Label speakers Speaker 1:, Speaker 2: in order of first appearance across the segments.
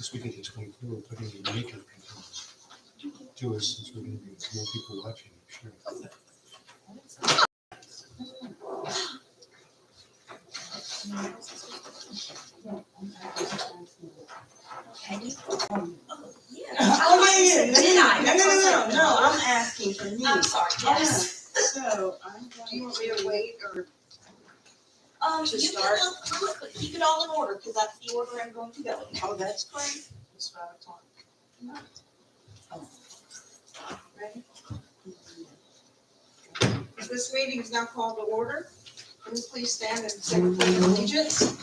Speaker 1: Once we get to 24, we'll put in the makeup to us since we're going to be more people watching, I'm sure.
Speaker 2: Peggy? Yeah.
Speaker 3: Oh,
Speaker 2: Did I?
Speaker 3: No, I'm asking for me.
Speaker 2: I'm sorry, yes.
Speaker 3: So, do you want me to wait or? To
Speaker 2: You
Speaker 3: start?
Speaker 2: can look, but keep it all in order, because that's the order I'm going to go in.
Speaker 3: Oh, that's great. It's 5 o'clock. Ready? This meeting is now called to order. Can you please stand and say the pledge of allegiance?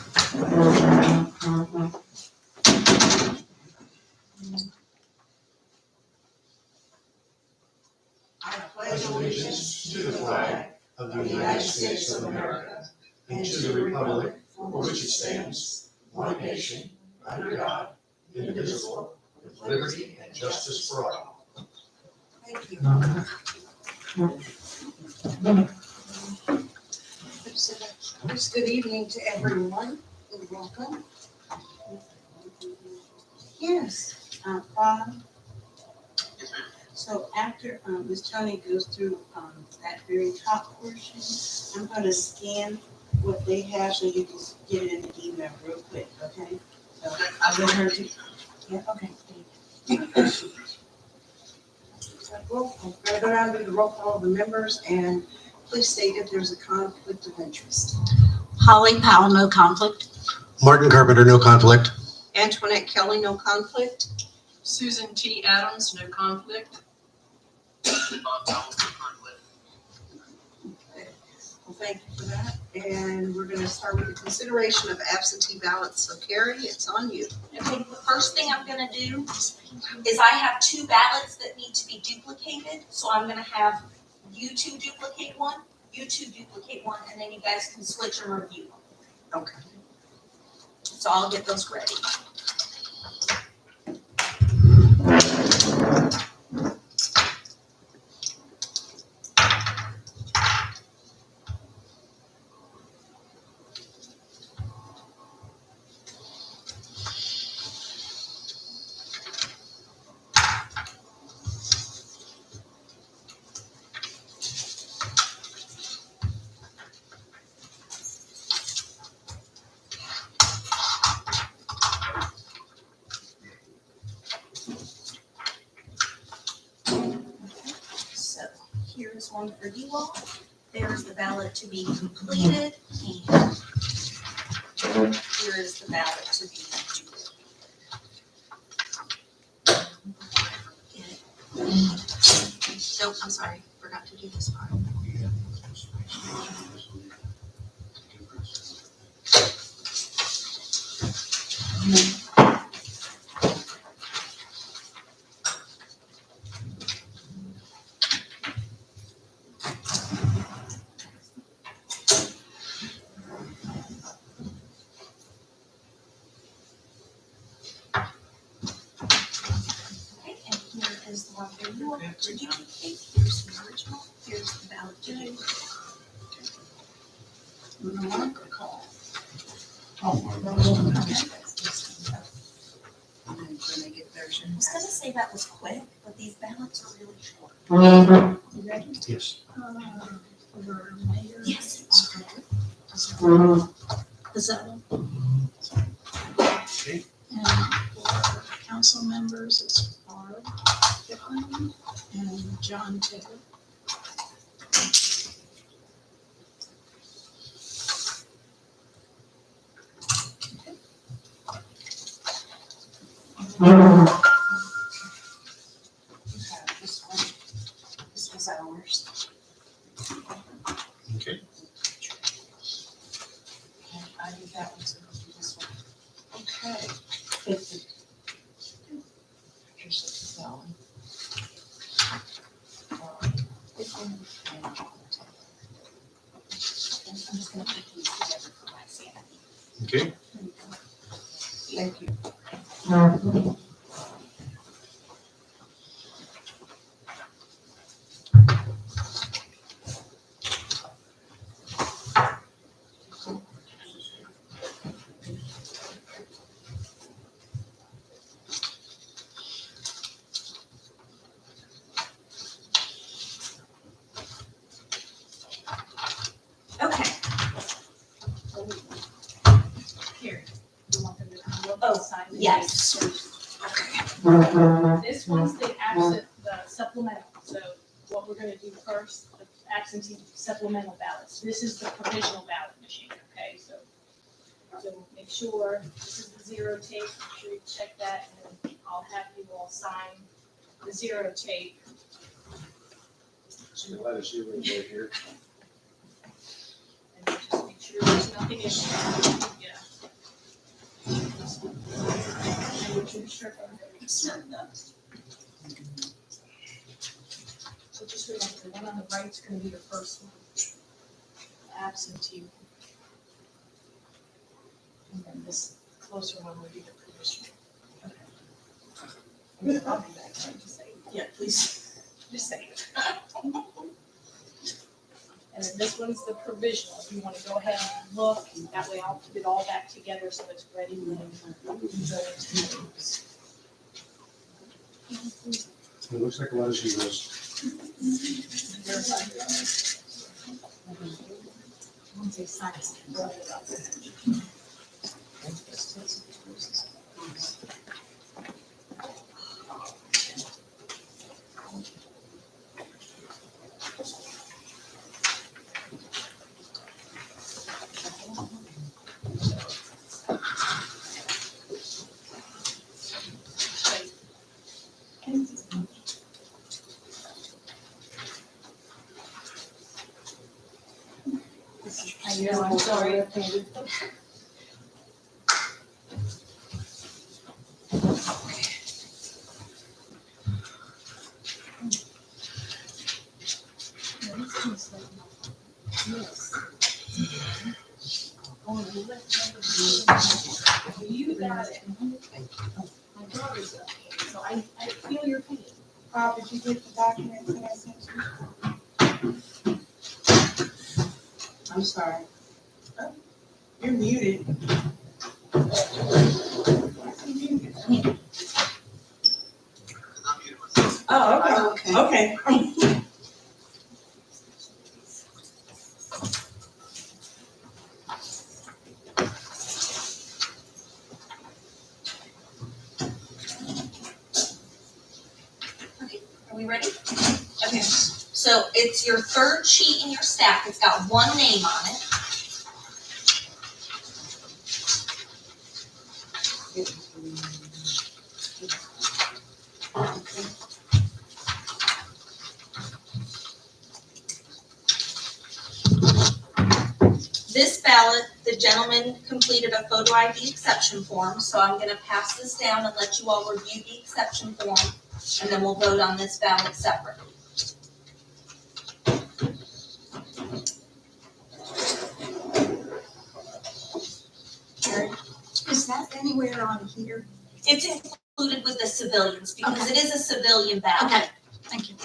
Speaker 3: I pledge allegiance to the flag
Speaker 1: Of
Speaker 3: of the United States of America and to the republic for which it stands, one nation, under God, indivisible, with liberty and justice for all. Thank you. Good evening to everyone, and welcome. Yes, Bob. So after Ms. Tony goes through that very top portion, I'm going to scan what they have so you can get it in the email real quick, okay? So I'll let her do. Yeah, okay. So we're going to go down to the roll call of the members, and please state if there's a conflict of interest.
Speaker 2: Holly Powell, no conflict.
Speaker 1: Martin Carpenter, no conflict.
Speaker 3: Antoinette Kelly, no conflict.
Speaker 4: Susan T. Adams, no conflict.
Speaker 3: Well, thank you for that. And we're going to start with the consideration of absentee ballots. So Carrie, it's on you.
Speaker 2: Okay, the first thing I'm gonna do is I have 2 ballots that need to be duplicated, so I'm gonna have you 2 duplicate one, you 2 duplicate one, and then you guys can switch and review them.
Speaker 3: Okay.
Speaker 2: So I'll get those ready. So here's one for you all. There's the ballot to be completed, and here is the ballot to be duplicated. Nope, I'm sorry, forgot to do this part. Okay, and here is the one for you all to duplicate. Here's the original, here's the ballot to duplicate.
Speaker 3: Call.
Speaker 2: I was gonna say that was quick, but these ballots are really short.
Speaker 3: You ready?
Speaker 1: Yes.
Speaker 3: For mayor.
Speaker 2: Yes.
Speaker 5: Pizzetto.
Speaker 1: Okay.
Speaker 5: And for council members, it's Barb Pickling and John Taylor.
Speaker 3: This one. This was ours.
Speaker 1: Okay.
Speaker 3: And I did that one, so I'll do this one. Okay. Here's the ballot. This one. And I'm just gonna put these together for my sanity.
Speaker 1: Okay.
Speaker 3: Thank you.
Speaker 2: Yes.
Speaker 6: This one's the absent, the supplemental, so what we're gonna do first, the absentee supplemental ballots. This is the provisional ballot machine, okay, so make sure, this is the zero tape, make sure you check that, and then I'll have you all sign the zero tape.
Speaker 1: So let us see what we here.
Speaker 6: And just make sure there's nothing issued, yeah. And we can strip them. So just remember, the one on the right's gonna be the first one. Absentee. And then this closer one would be the provisional. Okay. I'll be back, just say,
Speaker 3: Yeah, please.
Speaker 6: just say it. And then this one's the provisional, if you wanna go ahead and look, that way I'll put it all back together so it's ready when we go into use.
Speaker 1: It looks like a lot of zeros.
Speaker 5: Once they sign it, roll it up.
Speaker 6: I know, I'm sorry. You got it. My daughter's up here, so I feel your pain.
Speaker 3: Did you get the document that I sent you? I'm sorry. Oh, you're muted. Oh, okay, okay.
Speaker 2: Are we ready? Okay, so it's your third sheet in your stack. It's got one name on it. This ballot, the gentleman completed a photo ID exception form, so I'm gonna pass this down and let you all review the exception form, and then we'll vote on this ballot separately.
Speaker 5: Is that anywhere on here?
Speaker 2: It's included with the civilians, because it is a civilian ballot.
Speaker 5: Okay, thank you.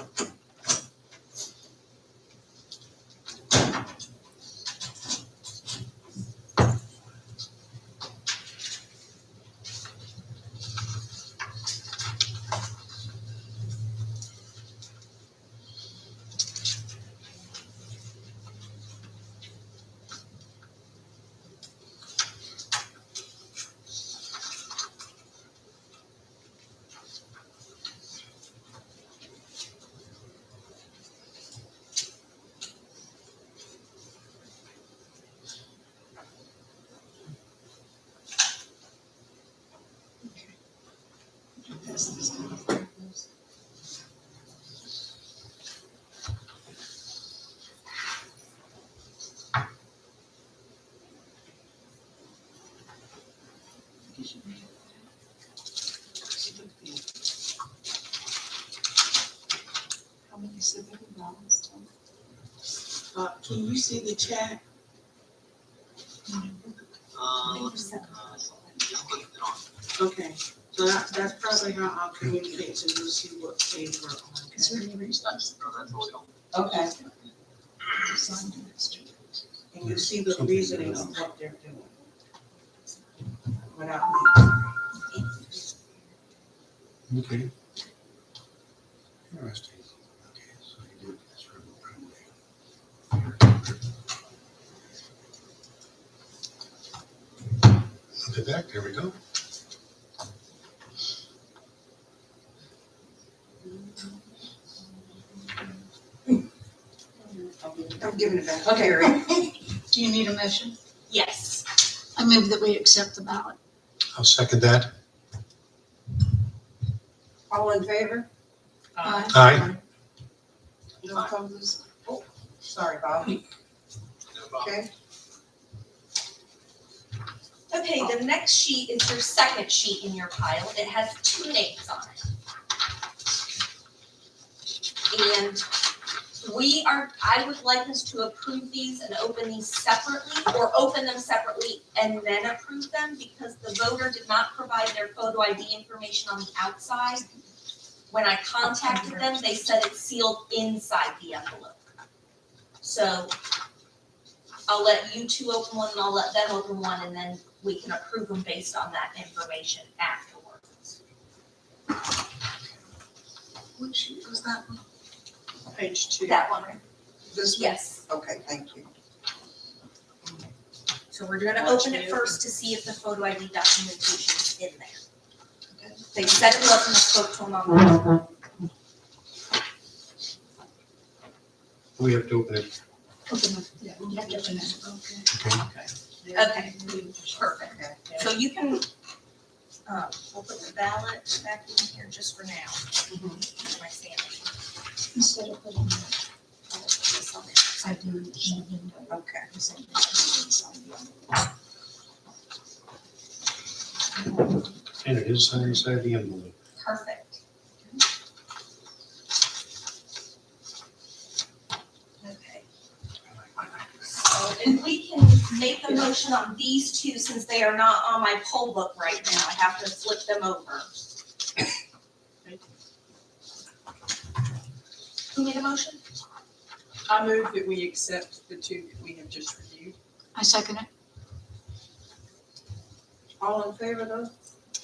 Speaker 3: How many civilian ballots? Can you see the chat? Okay, so that's probably how I'll communicate, so you'll see what page we're on,
Speaker 5: Is there any reason?
Speaker 3: okay? Okay,
Speaker 5: Sign this.
Speaker 3: and you'll see the reasoning of what they're doing. Without me.
Speaker 1: Okay. Interesting. Okay, so you did this from the back, there we go.
Speaker 3: giving it back.
Speaker 5: Okay.
Speaker 3: Carrie.
Speaker 5: Do you need a motion?
Speaker 2: Yes.
Speaker 5: I move that we accept the ballot.
Speaker 1: I'll second that.
Speaker 3: All in favor?
Speaker 1: Aye.
Speaker 3: No opposed? Oh, sorry, Bob. Okay,
Speaker 2: Okay, the next sheet is your second sheet in your pile. It has 2 names on it. And I would like us to approve these and open these separately, or open them separately and then approve them, because the voter did not provide their photo ID information on the outside. When I contacted them, they said it's sealed inside the envelope. So I'll let you two open one and I'll let them open one, and then we can approve them based on that information afterwards.
Speaker 3: which sheet was that one?
Speaker 4: Page 2.
Speaker 2: That one, right?
Speaker 3: This one?
Speaker 2: Yes.
Speaker 3: Okay, thank you.
Speaker 2: So we're gonna open it first to see if the photo ID documentation is in there. They said it wasn't, I spoke to them on that.
Speaker 1: We have to open it.
Speaker 5: Open it. Yeah, we have to open it. Okay.
Speaker 2: Okay, perfect. So you can, we'll put the ballot back in here just for now. My sanity.
Speaker 5: Instead of putting it,
Speaker 2: I'll put this on there.
Speaker 5: I do in the window.
Speaker 3: Okay.
Speaker 1: And it is inside the envelope.
Speaker 2: Perfect. Okay. So if we can make the motion on these two, since they are not on my poll book right now, I have to flip them over. Who made a motion?
Speaker 4: I move that we accept the 2 that we have just reviewed.
Speaker 5: I second it.
Speaker 3: All in favor though?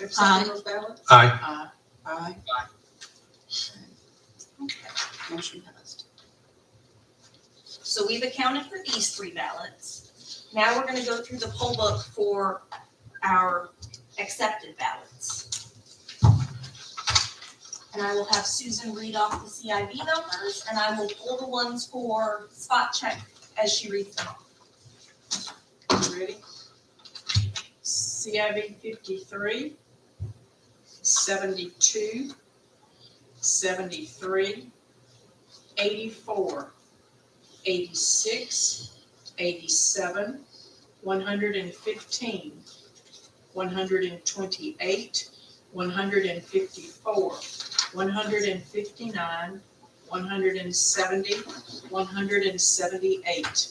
Speaker 3: Accepting those ballots?
Speaker 1: Aye.
Speaker 3: Aye. Okay, motion passed.
Speaker 2: So we've accounted for these 3 ballots. Now we're gonna go through the poll book for our accepted ballots. And I will have Susan read off the CIV numbers, and I will pull the ones for spot check as she reads them off.
Speaker 4: You ready? CIV 53, 72, 73, 84, 86, 87, 115, 128, 154, 159, 170, 178.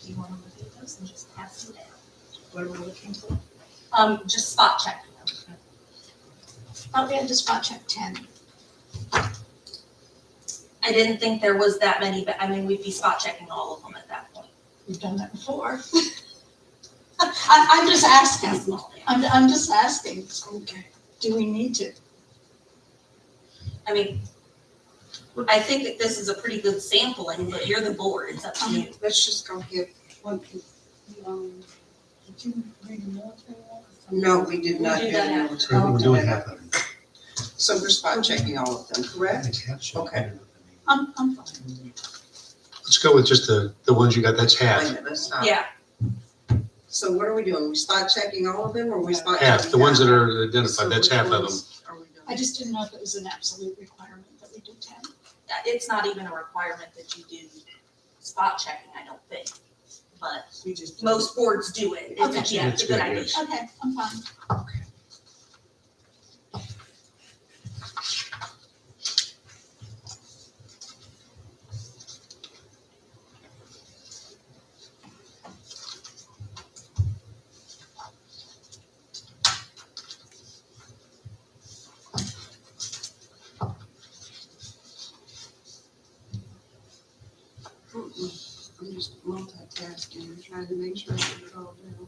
Speaker 2: Do you wanna review those and just pass them down?
Speaker 4: What are we looking for?
Speaker 2: Just spot checking them.
Speaker 5: I'll be at the spot check 10.
Speaker 2: I didn't think there was that many, but I mean, we'd be spot checking all of them at that point.
Speaker 5: We've done that before. I'm just asking.
Speaker 2: Pass them all down.
Speaker 5: I'm just asking.
Speaker 3: Okay.
Speaker 5: Do we need to?
Speaker 2: I mean, I think that this is a pretty good sampling, but you're the board, it's up to you.
Speaker 3: Let's just go ahead.
Speaker 6: Did you read the military one?
Speaker 3: No, we did not
Speaker 2: We
Speaker 3: do
Speaker 2: did that
Speaker 3: that.
Speaker 2: after.
Speaker 1: We're doing half of it.
Speaker 3: So we're spot checking all of them, correct?
Speaker 1: It's half, so-
Speaker 3: Okay.
Speaker 5: I'm fine.
Speaker 1: Let's go with just the ones you got, that's
Speaker 3: Wait a
Speaker 1: half.
Speaker 3: minute, let's stop.
Speaker 2: Yeah,
Speaker 3: So what are we doing? We spot checking all of them or we spot?
Speaker 1: Half,
Speaker 3: checking
Speaker 1: the ones that
Speaker 3: half?
Speaker 1: are identified, that's
Speaker 3: So
Speaker 1: half
Speaker 3: which
Speaker 1: of them.
Speaker 3: ones are we doing?
Speaker 5: I just didn't know if it was an absolute requirement that we do 10.
Speaker 2: it's not even a requirement that you do spot checking, I don't think. But
Speaker 3: We just.
Speaker 2: most boards do it,
Speaker 5: Okay.
Speaker 2: yeah, it's a good idea.
Speaker 1: Yes.
Speaker 5: Okay, I'm fine.
Speaker 3: I'm just multitask. multitasking, I'm trying to make sure I get it all down.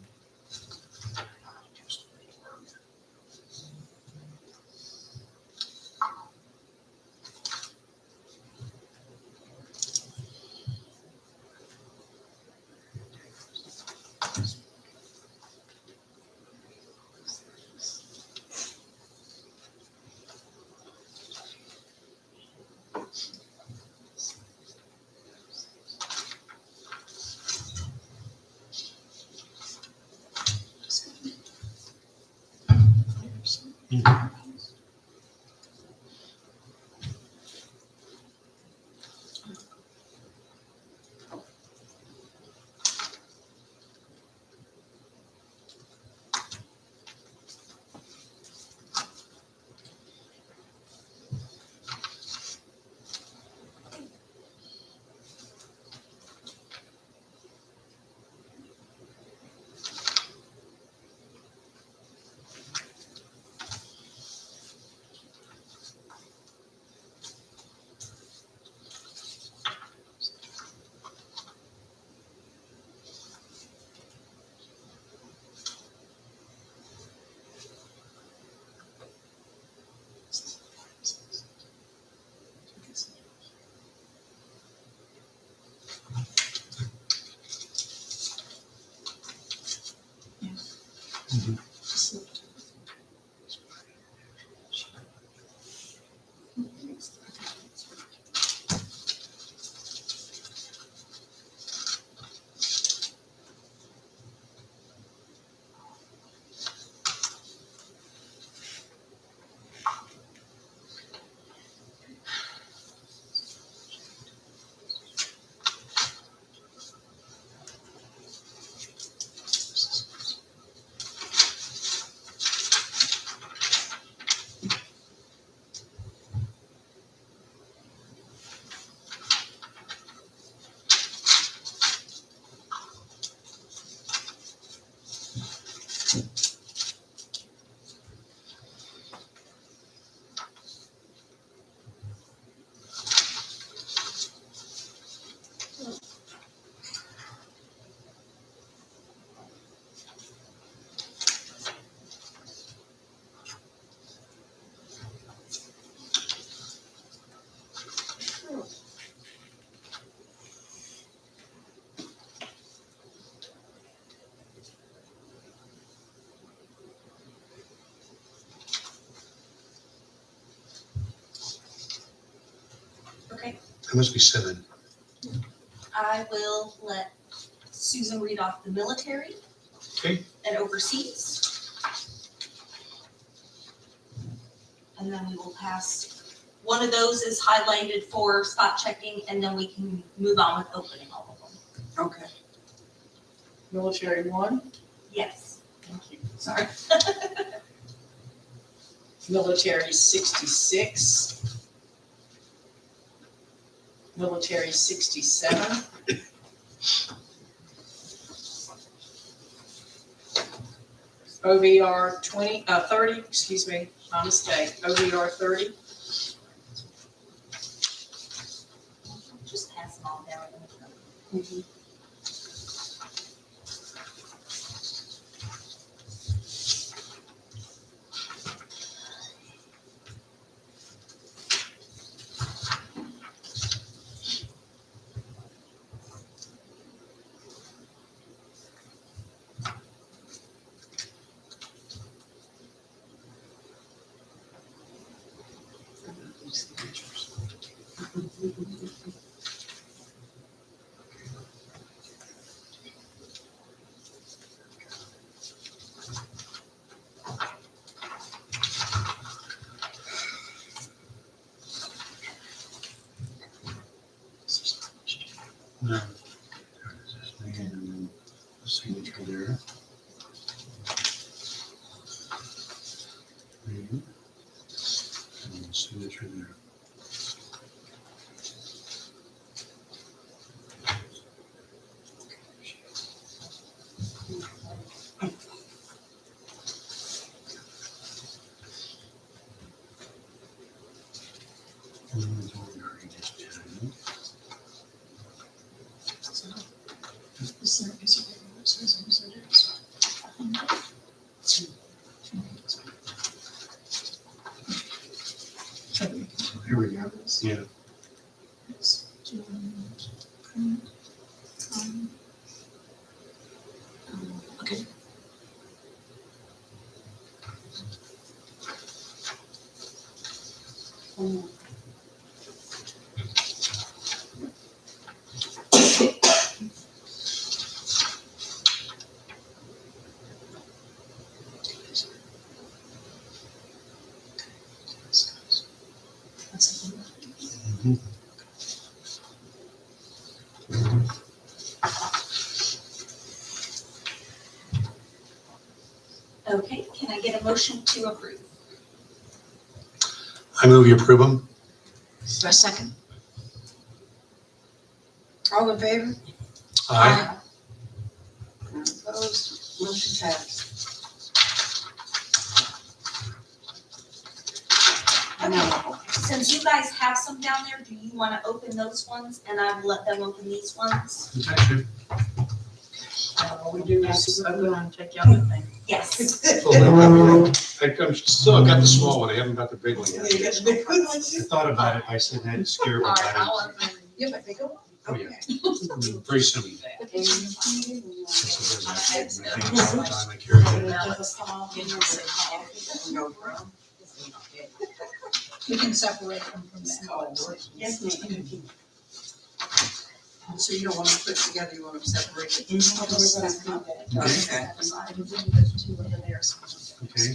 Speaker 2: Okay,
Speaker 1: That must be 7.
Speaker 2: I will let Susan read off the military.
Speaker 1: Okay.
Speaker 2: And overseas. And then we will pass, one of those is highlighted for spot checking, and then we can move on with opening all of them.
Speaker 4: Okay. Military 1,
Speaker 2: Yes,
Speaker 4: thank you.
Speaker 2: sorry.
Speaker 4: Military 66. Military 67. OVR 30, excuse me, my mistake, OVR 30.
Speaker 2: Just pass them all down.
Speaker 1: No. And the signature there. And the signature there. And then the door already just 10. Here we go. Yeah.
Speaker 5: Okay.
Speaker 1: Mhm.
Speaker 2: Okay, can I get a motion to approve?
Speaker 1: I move you approve them.
Speaker 5: A second?
Speaker 3: All in favor?
Speaker 1: Aye.
Speaker 3: None opposed, motion passed. Now,
Speaker 2: Since you guys have some down there, do you wanna open those ones and I will let them open these ones?
Speaker 1: Protection.
Speaker 4: All we do is open and take out the thing.
Speaker 2: Yes.
Speaker 1: I'm still, I've got the small one, I haven't got the big one yet.
Speaker 3: you got the big one?
Speaker 1: I thought about it, I said that'd scare
Speaker 4: All right,
Speaker 1: everybody.
Speaker 4: I'll open. You have a bigger one?
Speaker 1: Oh, yeah. Very soon. Sometime I carry it.
Speaker 5: We can separate them from that.
Speaker 3: Yes, ma'am.
Speaker 4: So you don't want to put together, you want to separate it?
Speaker 5: Okay.
Speaker 1: Okay.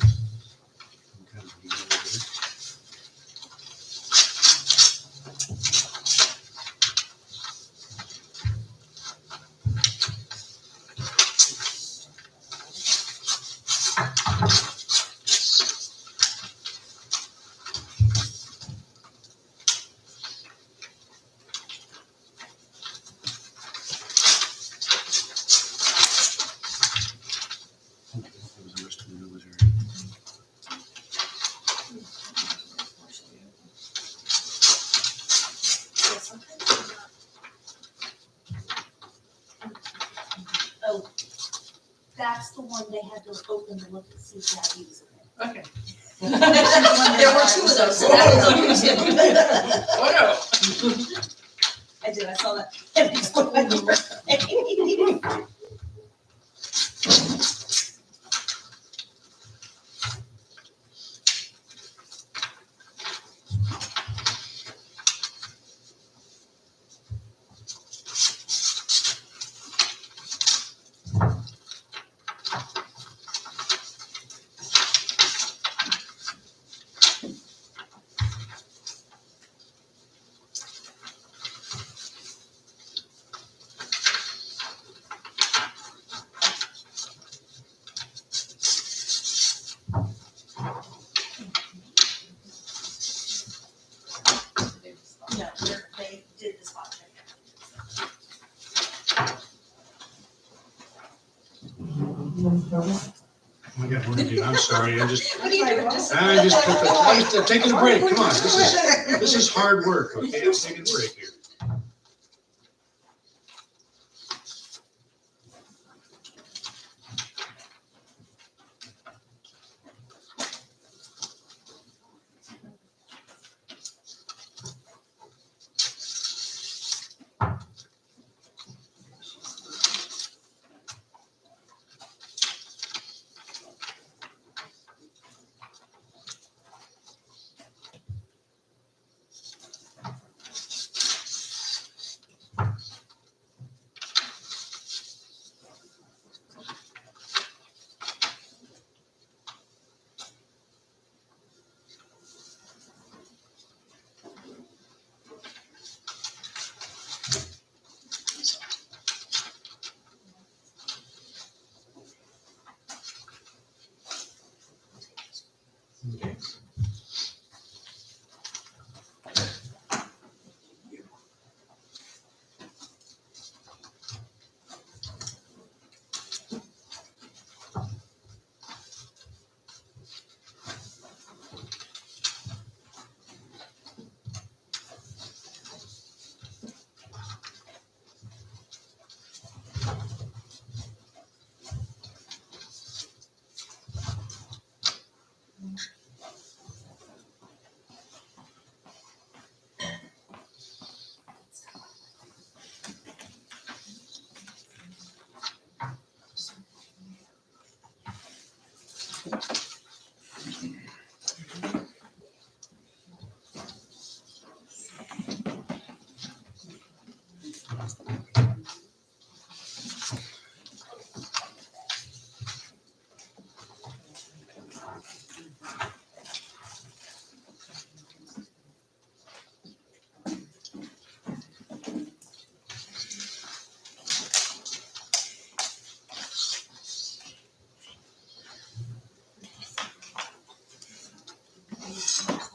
Speaker 2: Oh, that's the one they had to open to look and see if that use it.
Speaker 4: Okay.
Speaker 2: There were two of those, so that was unusual.
Speaker 4: Oh, no.
Speaker 2: I did, I saw that. No, they did the spot check.
Speaker 1: Oh my God, what did you, I'm sorry, I just
Speaker 2: What are you doing?
Speaker 1: I'm taking a break, come on, this is hard work, okay, I'm taking a break here.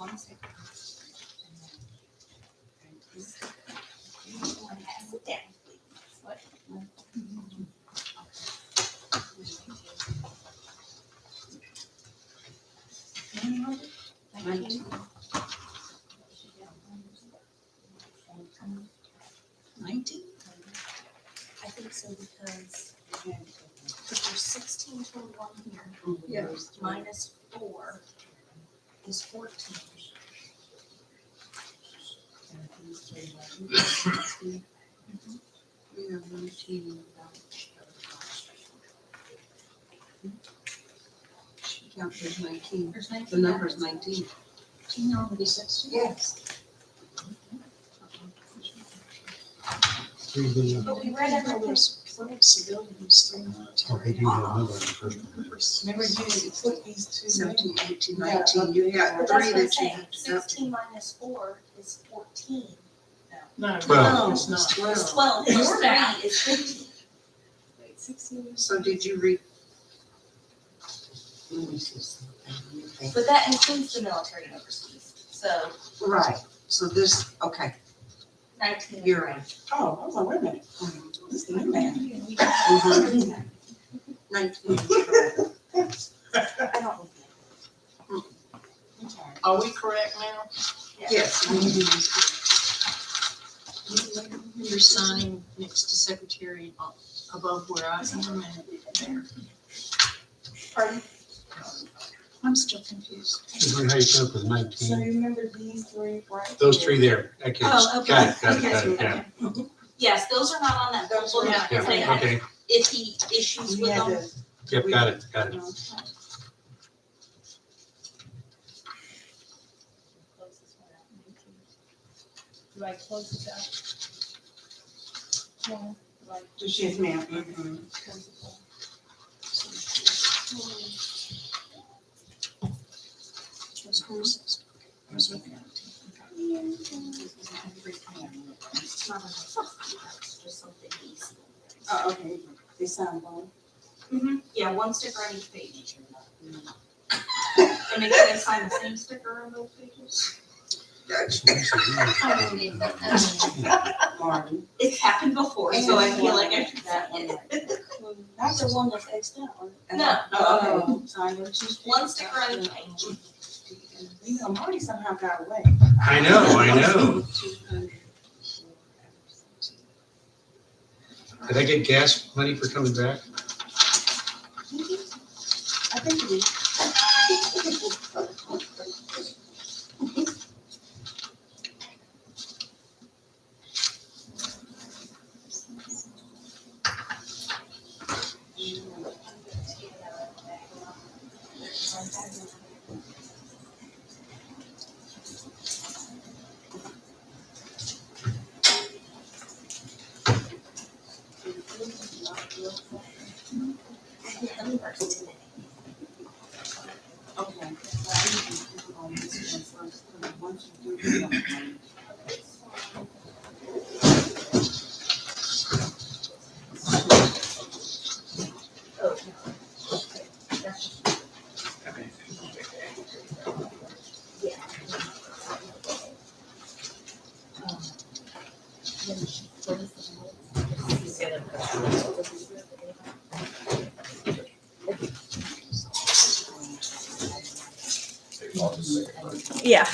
Speaker 2: One second. Sit down, please. What? I think so because there's 1621 here.
Speaker 4: Yeah.
Speaker 2: Minus 4 is 14.
Speaker 3: We have 19. She counted 19.
Speaker 2: There's
Speaker 3: The
Speaker 2: 19
Speaker 3: number's
Speaker 2: ballots.
Speaker 3: 19.
Speaker 5: Can you only be 60?
Speaker 3: Yes.
Speaker 1: 3 billion.
Speaker 2: But we read
Speaker 5: Well,
Speaker 2: everything.
Speaker 5: there's 12 civilians, 3
Speaker 1: Oh, they
Speaker 5: military.
Speaker 1: do have a number on the first one.
Speaker 3: Remember you put these two 17, 18,
Speaker 5: Yeah,
Speaker 3: 19. You got
Speaker 2: But
Speaker 3: three
Speaker 2: that's what I'm
Speaker 3: that you
Speaker 2: saying,
Speaker 3: have.
Speaker 2: 16 minus 4 is 14.
Speaker 5: No,
Speaker 1: Twelve.
Speaker 5: it's not.
Speaker 2: 12 plus
Speaker 6: More now.
Speaker 2: 3 is 15.
Speaker 5: Wait, 16.
Speaker 3: So did you read? Let me see something.
Speaker 2: But that includes the military overseas. So
Speaker 3: Right, so this, okay,
Speaker 2: 19 is
Speaker 3: you're
Speaker 2: right.
Speaker 3: right.
Speaker 7: Oh, I was like, wait a minute, this is the new man.
Speaker 3: Mhm. 19 is correct.
Speaker 2: I don't need
Speaker 5: Are we correct now?
Speaker 3: Yes.
Speaker 5: You're signing next to secretary above where I am and there.
Speaker 2: Pardon?
Speaker 5: I'm still confused.
Speaker 1: Just wondering how you come up with
Speaker 7: So
Speaker 1: 19.
Speaker 7: you remember these three, right?
Speaker 1: Those 3 there. Okay.
Speaker 5: Oh, okay.
Speaker 1: Got it, yeah.
Speaker 2: Yes, those are not on that
Speaker 7: Those
Speaker 2: full
Speaker 7: are
Speaker 2: book
Speaker 7: not-
Speaker 2: because they have
Speaker 1: Okay,
Speaker 2: iffy issues
Speaker 7: We
Speaker 2: with
Speaker 7: had
Speaker 2: them.
Speaker 7: to,
Speaker 1: yep, got it.
Speaker 6: Close this one out. Do I close this out? No. Do I
Speaker 7: just yes, ma'am.
Speaker 6: close this out?
Speaker 5: Those horses. Those are the 19.
Speaker 2: It's not on it's just something easy.
Speaker 7: Oh, okay, they sound both.
Speaker 2: Yeah, one sticker on each page. And make sure they sign the same sticker on both pages.
Speaker 7: Martin.
Speaker 2: It's happened before, so I feel like I should
Speaker 7: That
Speaker 2: say
Speaker 7: one,
Speaker 2: it.
Speaker 7: Not the one that's Xed out, right?
Speaker 2: No.
Speaker 7: Oh, okay. Sign them two.
Speaker 2: One sticker on each page.
Speaker 7: You know, Marty somehow got away.
Speaker 1: I know. Did I get gas money for coming back?
Speaker 7: I think you did. Okay. Once you do the
Speaker 2: Yeah.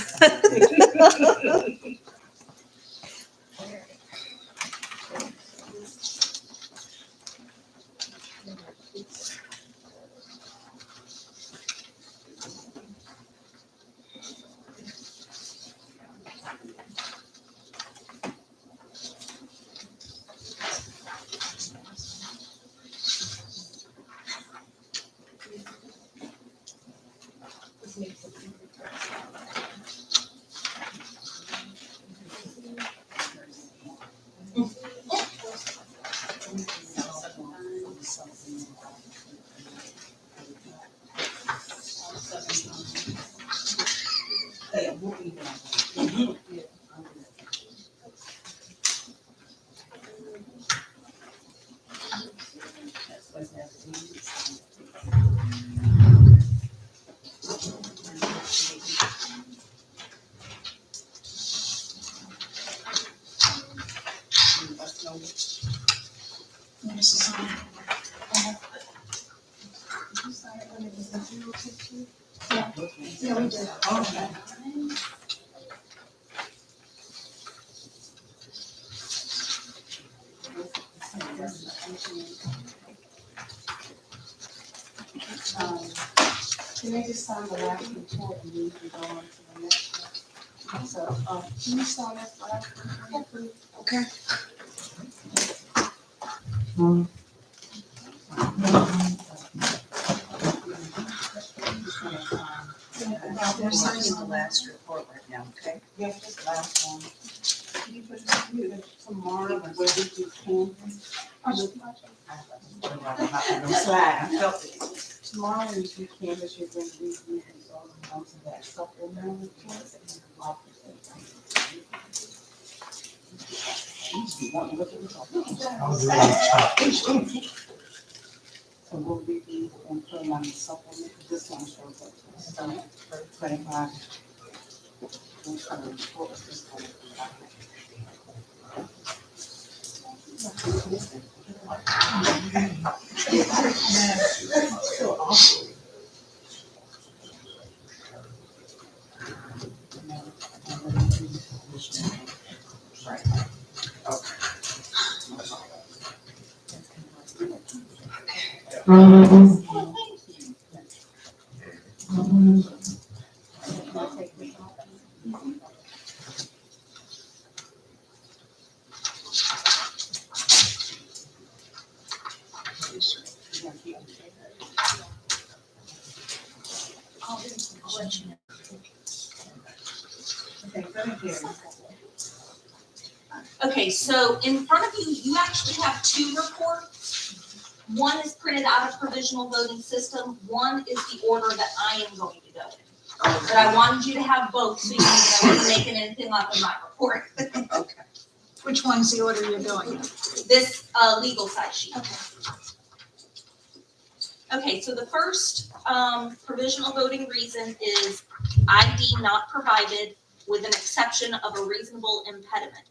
Speaker 5: Yeah, we did.
Speaker 3: Okay.
Speaker 7: Can they just sign the last report and we can go on to the next one? So, can you sign this last one, please? Okay.
Speaker 3: Now, we're signing the last report right now, okay?
Speaker 7: Yes, this last one. Can you put it tomorrow, where we do can? Slide, I felt it. Tomorrow, when you canvas, you're going to review these all onto that supplemental report.
Speaker 1: I'll do it on top.
Speaker 7: So we'll review and put them on the supplement, this one shows up to us, 25. We'll try to report this one. So awful. Okay, go ahead.
Speaker 2: Okay, so in front of you, you actually have two reports. One is printed out of provisional voting system, one is the order that I am going to go in. But I wanted you to have both, so you know I wasn't making anything up in my report.
Speaker 3: Okay.
Speaker 5: Which one's the order you're going in?
Speaker 2: This, legal side sheet. Okay, so the first, provisional voting reason is ID not provided with an exception of a reasonable impediment.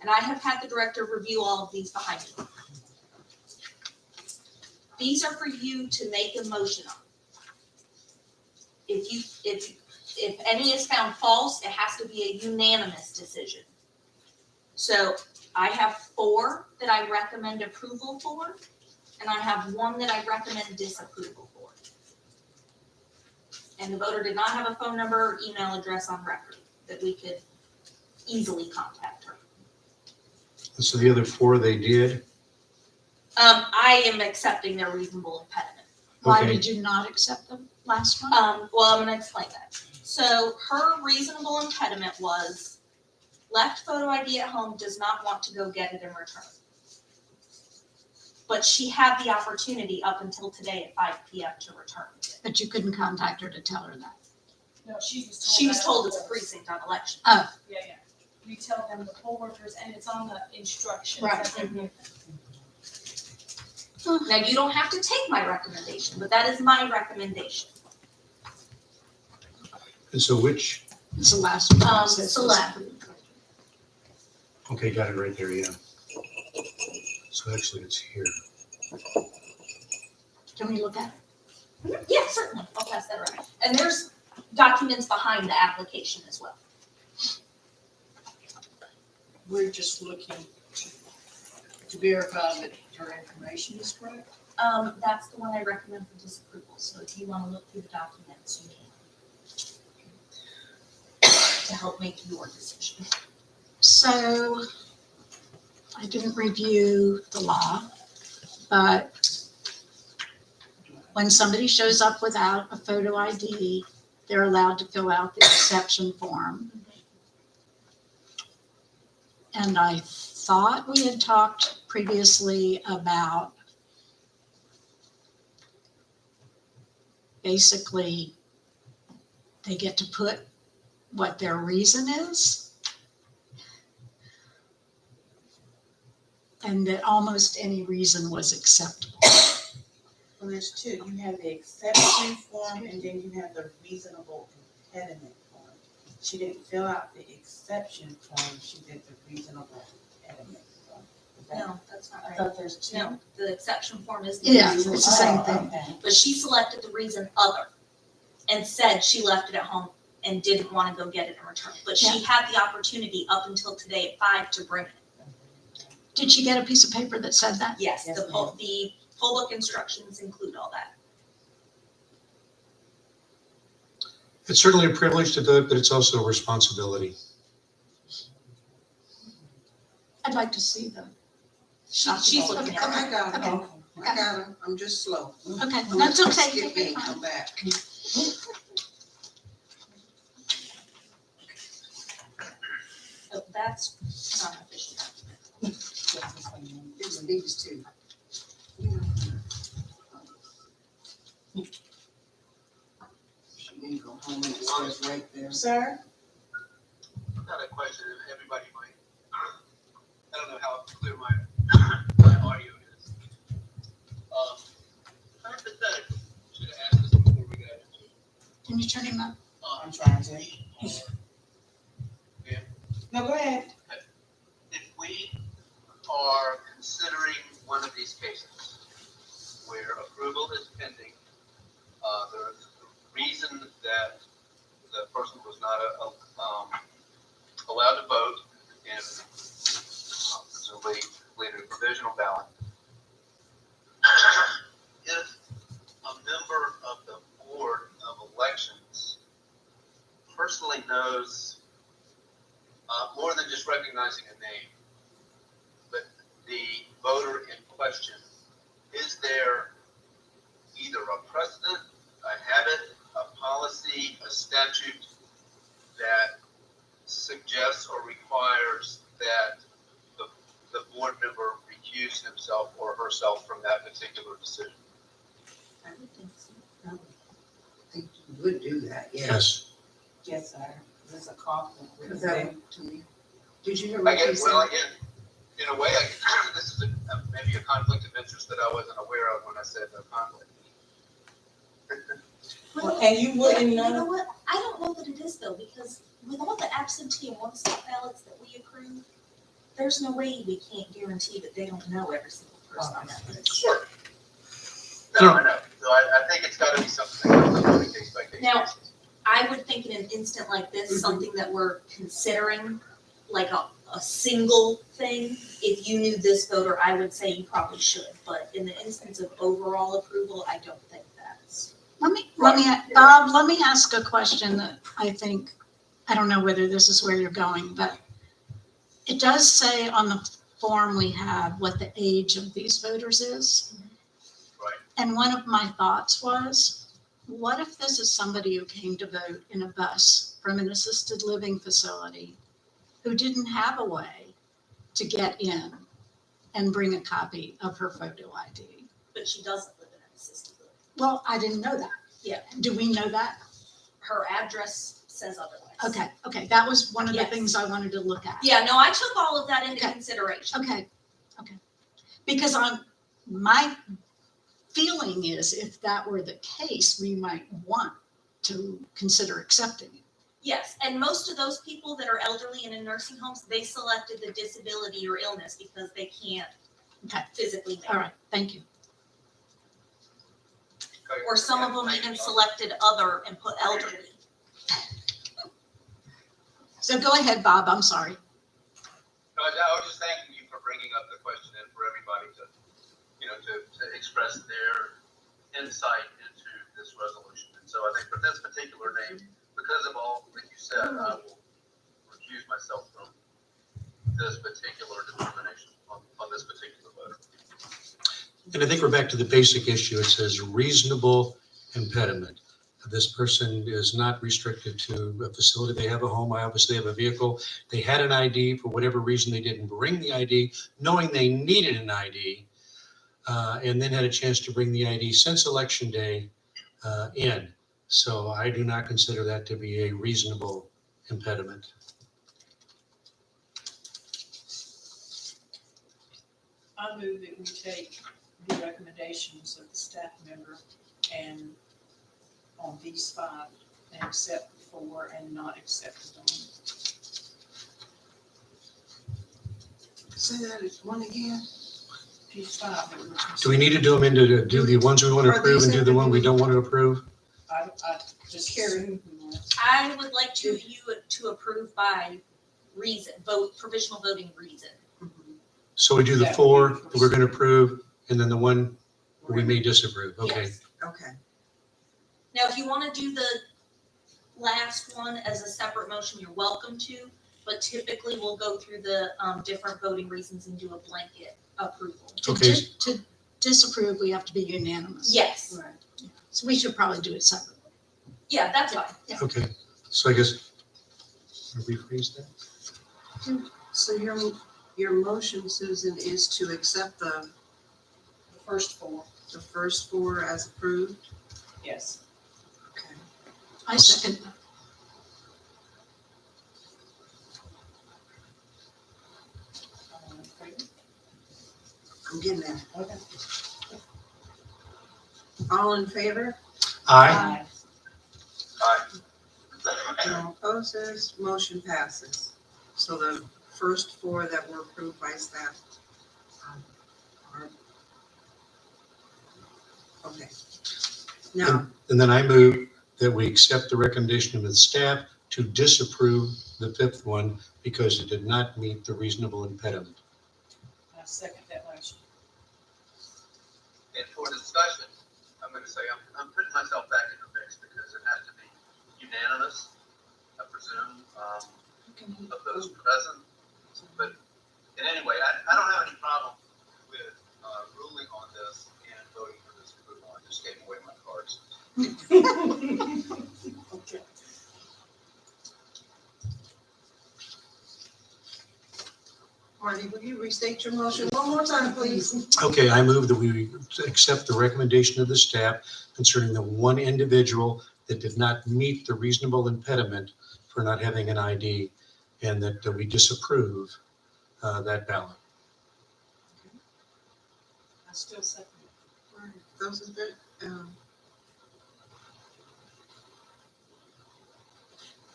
Speaker 2: And I have had the director review all of these behind me. These are for you to make a motion on. If any is found false, it has to be a unanimous decision. So I have 4 that I recommend approval for, and I have 1 that I recommend disapproval for. And the voter did not have a phone number or email address on record that we could easily contact her.
Speaker 1: So the other 4 they did?
Speaker 2: I am accepting their reasonable impediment.
Speaker 5: Why
Speaker 1: Okay.
Speaker 5: did you not accept the last one?
Speaker 2: Well, I'm gonna explain that. So her reasonable impediment was left photo ID at home, does not want to go get it in return. But she had the opportunity up until today at 5 PM to return it.
Speaker 5: But you couldn't contact her to tell her that.
Speaker 6: No, she was told.
Speaker 2: She was
Speaker 6: that
Speaker 2: told
Speaker 6: it
Speaker 2: it's a
Speaker 6: was.
Speaker 2: precinct on election.
Speaker 6: Yeah, yeah. We tell them the poll workers, and it's on the instructions.
Speaker 3: Right.
Speaker 6: that they give.
Speaker 2: Now, you don't have to take my recommendation, but that is my recommendation.
Speaker 1: And so which,
Speaker 5: It's the last one. that says
Speaker 2: Select.
Speaker 1: okay, got it right there, yeah. So actually it's here.
Speaker 5: Can we look at it?
Speaker 2: Yeah, certainly, I'll pass that around. And there's documents behind the application as well.
Speaker 4: We're just looking to verify that her information is correct.
Speaker 2: That's the one I recommend for disapproval, so if you wanna look through the documents, you can. To help make your decision.
Speaker 5: So I didn't review the law, but when somebody shows up without a photo ID, they're allowed to fill out the exception form. And I thought we had talked previously about basically they get to put what their reason is. And that almost any reason was acceptable.
Speaker 7: Well, there's 2. You have the exception form and then you have the reasonable impediment form. She didn't fill out the exception form, she did the reasonable impediment form. Is that-
Speaker 2: No, that's not
Speaker 7: I
Speaker 2: right.
Speaker 7: thought there's 2.
Speaker 2: No, the exception form is.
Speaker 5: Yeah, it's the same thing.
Speaker 7: Okay.
Speaker 2: But she selected the reason other. and said she left it at home and didn't want to go get it and return it. But she had the opportunity up until today at 5 to bring it.
Speaker 5: Did she get a piece of paper that said that?
Speaker 2: Yes,
Speaker 3: Yes,
Speaker 2: the
Speaker 3: ma'am.
Speaker 2: poll book instructions include all that.
Speaker 1: It's certainly a privilege to do it, but it's also a responsibility.
Speaker 5: I'd like to see them.
Speaker 2: She's looking at it.
Speaker 8: I got
Speaker 5: Okay.
Speaker 8: it. I got it. I'm just slow.
Speaker 5: Okay, that's okay.
Speaker 8: Skip
Speaker 5: Take
Speaker 8: me
Speaker 5: your
Speaker 8: and
Speaker 5: time.
Speaker 8: come back.
Speaker 2: So that's not official.
Speaker 8: It's these two. She didn't go home and it says right there.
Speaker 3: Sir?
Speaker 9: Got a question, and everybody might, I don't know how clear my audio is. Hypothetically, should have asked this before we got into it.
Speaker 5: Can you turn him up?
Speaker 3: I'm trying to.
Speaker 9: Yeah.
Speaker 3: No, go ahead.
Speaker 9: If we are considering one of these cases where approval is pending, there's a reason that the person was not allowed to vote and presumably completed a provisional ballot. If a member of the Board of Elections personally knows more than just recognizing a name, but the voter in question, is there either a precedent, a habit, a policy, a statute that suggests or requires that the board member recuse himself or herself from that particular decision?
Speaker 3: I would think so.
Speaker 8: I think you would do that, yes.
Speaker 1: Yes.
Speaker 3: Yes, sir. There's a conflict with
Speaker 8: Because
Speaker 3: that.
Speaker 8: that, to me, did you hear
Speaker 9: I
Speaker 8: what you
Speaker 9: guess, well,
Speaker 8: said?
Speaker 9: again, in a way, this is maybe a conflict of interest that I wasn't aware of when I said no conflict.
Speaker 3: Well, and you wouldn't
Speaker 2: You know
Speaker 3: know?
Speaker 2: what? I don't know that it is though, because with all the absentee and one-stop ballots that we approve, there's no way we can't guarantee that they don't know every single person on that list.
Speaker 9: Sure. No, I know. So I think it's gotta be something that goes on a case by case
Speaker 2: Now-
Speaker 9: basis.
Speaker 2: I would think in an instant like this, something that we're considering, like a single thing, if you knew this voter, I would say you probably should. But in the instance of overall approval, I don't think that's.
Speaker 5: Bob, let me ask a question that I think, I don't know whether this is where you're going, but it does say on the form we have what the age of these voters is.
Speaker 9: Right.
Speaker 5: And one of my thoughts was, what if this is somebody who came to vote in a bus from an assisted living facility who didn't have a way to get in and bring a copy of her photo ID?
Speaker 2: But she doesn't live in an assisted living.
Speaker 5: Well, I didn't know that.
Speaker 2: Yeah.
Speaker 5: Do we know that?
Speaker 2: Her address says otherwise.
Speaker 5: Okay, that was one of the
Speaker 2: Yes.
Speaker 5: things I wanted to look at.
Speaker 2: Yeah, no, I took all of that into
Speaker 5: Okay.
Speaker 2: consideration.
Speaker 5: Okay. Because my feeling is if that were the case, we might want to consider accepting it.
Speaker 2: Yes, and most of those people that are elderly and in nursing homes, they selected the disability or illness because they can't
Speaker 5: Okay.
Speaker 2: physically make
Speaker 5: All
Speaker 2: it.
Speaker 5: right, thank you.
Speaker 9: Okay.
Speaker 2: Or some of them even selected other and put elderly.
Speaker 5: So go ahead, Bob, I'm sorry.
Speaker 9: No, I was just thanking you for bringing up the question and for everybody to, to express their insight into this resolution. And so I think for this particular name, because of all that you said, I will recuse myself from this particular determination on this particular voter.
Speaker 1: And I think we're back to the basic issue. It says reasonable impediment. This person is not restricted to a facility. They have a home. Obviously, they have a vehicle. They had an ID. For whatever reason, they didn't bring the ID, knowing they needed an ID, and then had a chance to bring the ID since Election Day in. So I do not consider that to be a reasonable impediment.
Speaker 4: I move that we take the recommendations of the staff member and on these 5 and accept the 4 and not accept the 1.
Speaker 8: Say that it's one again?
Speaker 4: These 5 that we're
Speaker 1: Do we need to do them into, do the ones we want to approve and do the one we don't want to approve?
Speaker 4: I Just
Speaker 7: Carrie.
Speaker 2: I would like you to approve by reason, provisional voting reason.
Speaker 1: So we do the
Speaker 4: That would be
Speaker 1: four
Speaker 4: the
Speaker 1: that
Speaker 4: first.
Speaker 1: we're gonna approve, and then the one we may disapprove, okay?
Speaker 2: Yes.
Speaker 7: Okay.
Speaker 2: Now, if you wanna do the last one as a separate motion, you're welcome to, but typically we'll go through the, different voting reasons and do a blanket approval.
Speaker 1: Okay.
Speaker 5: To disapprove, we have to be unanimous.
Speaker 2: Yes,
Speaker 7: Right.
Speaker 5: So we should probably do it separately.
Speaker 2: yeah, that's fine.
Speaker 1: Okay, so I guess, rephrase that?
Speaker 8: So your motion, Susan, is to accept the
Speaker 4: The first four,
Speaker 8: first four as approved?
Speaker 4: yes.
Speaker 8: Okay.
Speaker 5: I second that.
Speaker 4: All in favor?
Speaker 8: I'm getting there.
Speaker 4: Okay.
Speaker 8: All in favor?
Speaker 1: Aye.
Speaker 8: No opposes, motion passes. So the first four that were approved by staff are, okay. Now,
Speaker 1: And then I move that we accept the recommendation of the staff to disapprove the fifth one because it did not meet the reasonable impediment.
Speaker 4: I second that motion.
Speaker 9: And for discussion, I'm gonna say, I'm putting myself back in the mix because it has to be unanimous, I presume, of those present. But in any way, I don't have any problem with, ruling on this and voting for this approval. I just gave away my cards.
Speaker 4: Okay.
Speaker 8: Marty, will you restate your motion one more time, please?
Speaker 1: Okay, I move that we accept the recommendation of the staff concerning the one individual that did not meet the reasonable impediment for not having an ID, and that we disapprove that ballot.
Speaker 4: I still second it.
Speaker 8: All right, those in favor,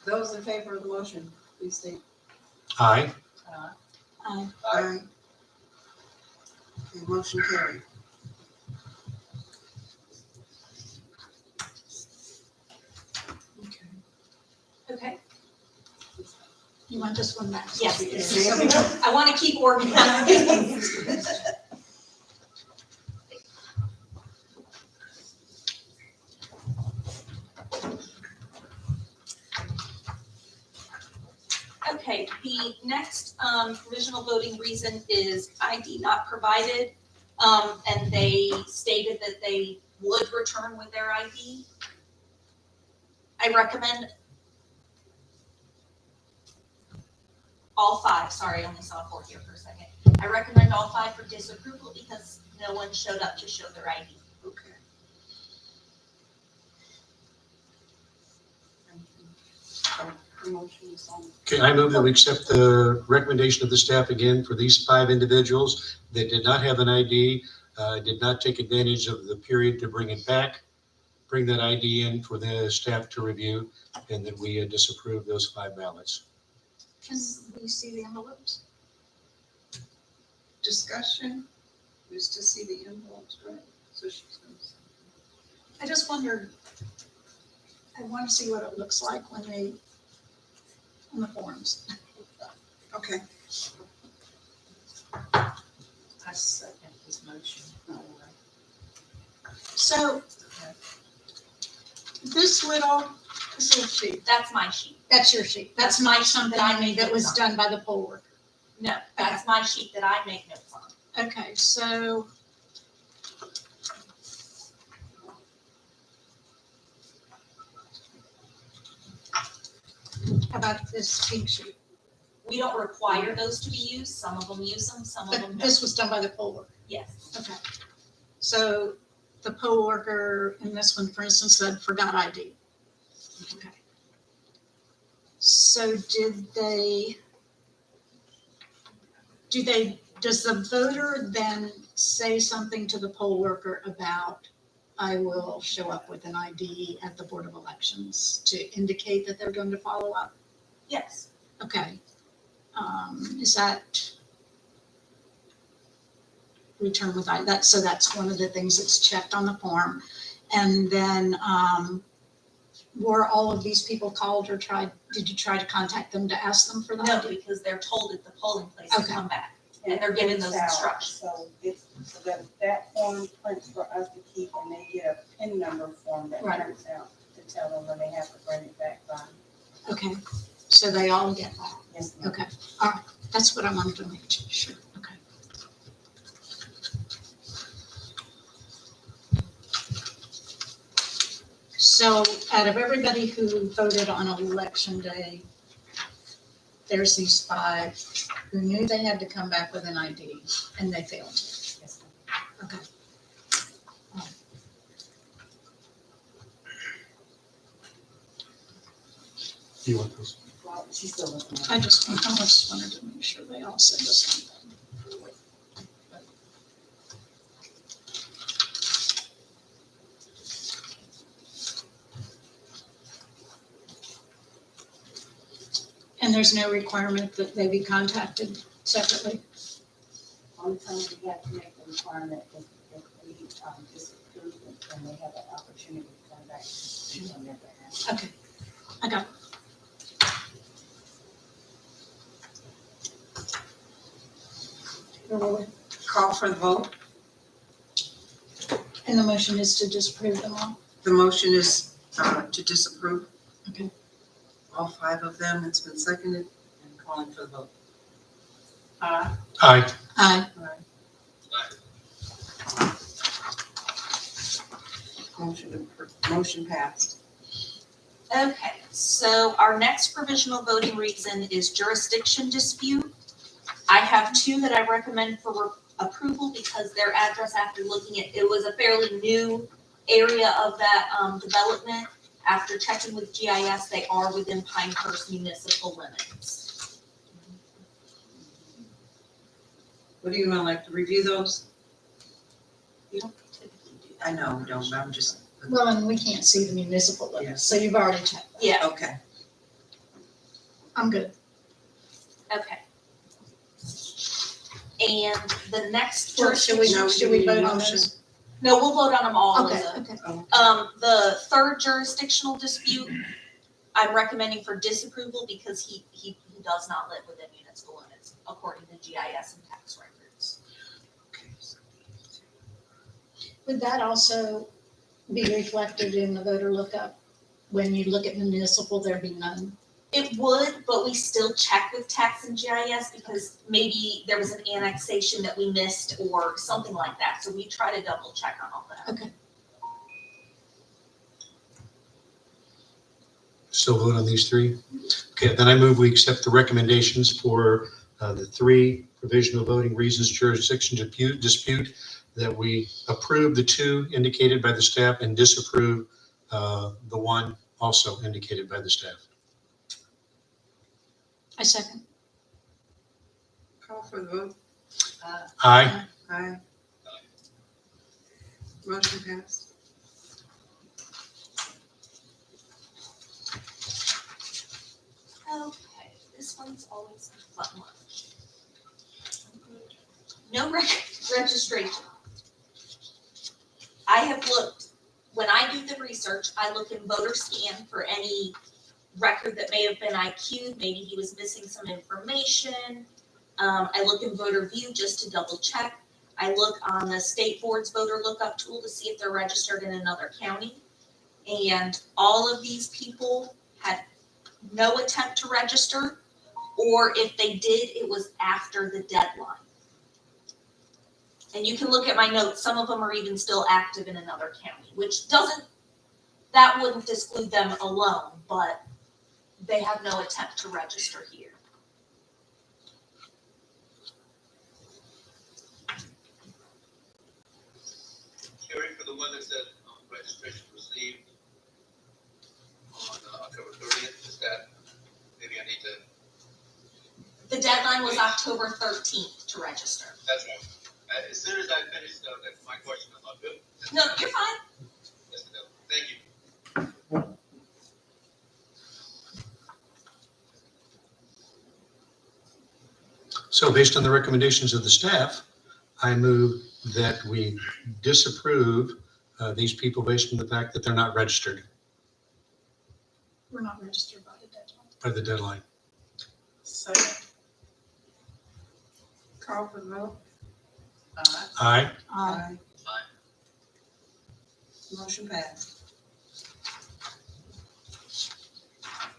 Speaker 8: those in favor of the motion, please state
Speaker 1: Aye.
Speaker 5: Aye.
Speaker 8: aye. Okay, motion carried. Okay.
Speaker 2: Okay?
Speaker 5: You want this one back?
Speaker 2: Yes. I wanna keep organized. Okay, the next provisional voting reason is ID not provided. And they stated that they would return with their ID. I recommend all five, sorry, I only saw four here for a second. I recommend all five for disapproval because no one showed up to show their ID.
Speaker 8: Okay. The motion is on.
Speaker 1: Okay, I move that we accept the recommendation of the staff again for these five individuals that did not have an ID, did not take advantage of the period to bring it back, bring that ID in for the staff to review, and that we disapprove those five ballots.
Speaker 5: Can we see the envelopes?
Speaker 8: Discussion, is to see the envelopes, right? So she's gonna say.
Speaker 5: I just wondered, I want to see what it looks like when they, on the forms.
Speaker 8: Okay.
Speaker 4: I second his motion.
Speaker 5: So this little sheet,
Speaker 2: That's my sheet.
Speaker 5: that's your sheet. That's not something I made that was done by the poll worker.
Speaker 2: No, that's my sheet that I make notes on.
Speaker 5: Okay, so. How about this pink sheet?
Speaker 2: We don't require those to be used. Some of them use them, some of them
Speaker 5: But
Speaker 2: don't.
Speaker 5: this was done by the poll worker.
Speaker 2: Yes.
Speaker 5: Okay. So the poll worker in this one, for instance, said forgot ID. Okay. So does the voter then say something to the poll worker about, I will show up with an ID at the Board of Elections to indicate that they're going to follow up?
Speaker 2: Yes.
Speaker 5: Okay. Is that return with ID? So that's one of the things that's checked on the form. And then, were all of these people called or did you try to contact them to ask them for the
Speaker 2: No,
Speaker 5: ID?
Speaker 2: because they're told at the polling place to
Speaker 5: Okay.
Speaker 2: come back. And they're given those
Speaker 3: It's out,
Speaker 2: instructions.
Speaker 3: So it's, so that form prints for us to keep, and they get a PIN number form that
Speaker 5: Right.
Speaker 3: prints out to tell them when they have to bring it back by.
Speaker 5: Okay, so they all get that.
Speaker 3: Yes, ma'am.
Speaker 5: Okay, all right, that's what I wanted to make sure, okay. So out of everybody who voted on election day, there's these 5 who knew they had to come back with an ID and they failed to.
Speaker 3: Yes, ma'am.
Speaker 5: Okay.
Speaker 1: Do you want those?
Speaker 3: Well, she's still looking at it.
Speaker 5: I just wanted to make sure they all said the same thing. And there's no requirement that they be contacted separately?
Speaker 3: Only time we have to make the requirement is if we disapprove it, and they have an opportunity to come back on their behalf.
Speaker 5: Okay, I got it. Where were we?
Speaker 8: Call for the vote.
Speaker 5: And the motion is to disapprove them all?
Speaker 8: The motion is to disapprove.
Speaker 5: Okay.
Speaker 8: All 5 of them. It's been seconded and calling for the vote.
Speaker 3: Aye.
Speaker 1: Aye.
Speaker 5: Aye.
Speaker 8: Motion passed.
Speaker 2: Okay, so our next provisional voting reason is jurisdiction dispute. I have 2 that I recommend for approval because their address, after looking at, it was a fairly new area of that development. After checking with GIS, they are within Pinehurst municipal limits.
Speaker 8: What do you want, like to review those?
Speaker 2: We don't typically do that.
Speaker 8: I know, we don't, but I'm just,
Speaker 5: Well, and we can't see the municipal
Speaker 8: Yeah.
Speaker 5: limits, so you've already checked that.
Speaker 2: Yeah,
Speaker 8: okay.
Speaker 5: I'm good.
Speaker 2: okay. And the next
Speaker 5: Well, should we,
Speaker 2: jurisdiction,
Speaker 8: No,
Speaker 5: should we
Speaker 8: need a
Speaker 5: vote on
Speaker 8: motion.
Speaker 5: those?
Speaker 2: no, we'll vote on them all
Speaker 5: Okay,
Speaker 2: as a.
Speaker 5: okay.
Speaker 2: The third jurisdictional dispute, I'm recommending for disapproval because he does not live within municipal limits according to GIS and tax records.
Speaker 5: Would that also be reflected in the voter lookup? When you look at municipal, there be none?
Speaker 2: It would, but we still check with tax and GIS because maybe there was an annexation that we missed or something like that. So we try to double check on all that.
Speaker 5: Okay.
Speaker 1: Still vote on these 3? Okay, then I move we accept the recommendations for the 3 provisional voting reasons jurisdiction dispute, that we approve the 2 indicated by the staff and disapprove the 1 also indicated by the staff.
Speaker 5: I second.
Speaker 8: Call for the vote.
Speaker 1: Aye.
Speaker 8: Aye. Motion passed.
Speaker 2: Okay, this one's always a fun one. No registration. I have looked, when I do the research, I look in voter scan for any record that may have been IQ'd, maybe he was missing some information. I look in voter view just to double check. I look on the state board's voter lookup tool to see if they're registered in another county. And all of these people had no attempt to register, or if they did, it was after the deadline. And you can look at my notes, some of them are even still active in another county, which that wouldn't exclude them alone, but they have no attempt to register here.
Speaker 9: Carrie, for the one that said registration received on October 30th, is that, maybe I need to,
Speaker 2: The deadline was October 13th to register.
Speaker 9: that's right. As soon as I finish, that's my question, I'm not good.
Speaker 2: No, you're fine.
Speaker 9: Yes, no. Thank you.
Speaker 1: So based on the recommendations of the staff, I move that we disapprove these people based on the fact that they're not registered.
Speaker 5: We're not registered by the deadline.
Speaker 1: by the deadline.
Speaker 7: Second. Call for the vote.
Speaker 1: Aye.
Speaker 5: Uh,
Speaker 7: Motion passed.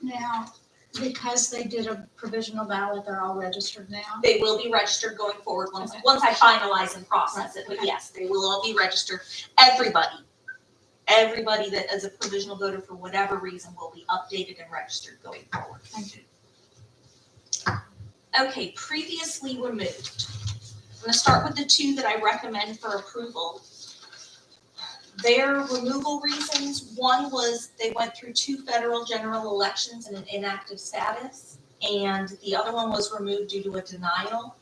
Speaker 5: Now, because they did a provisional ballot, they're all registered now.
Speaker 2: They will be registered going forward once,
Speaker 5: Okay.
Speaker 2: once I finalize and process it, but
Speaker 5: Okay.
Speaker 2: yes, they will all be registered. Everybody that is a provisional voter for whatever reason will be updated and registered going forward.
Speaker 5: Thank you.
Speaker 2: Okay, previously removed. I'm gonna start with the two that I recommend for approval. Their removal reasons, one was they went through 2 federal general elections in an inactive status, and the other one was removed due to a denial.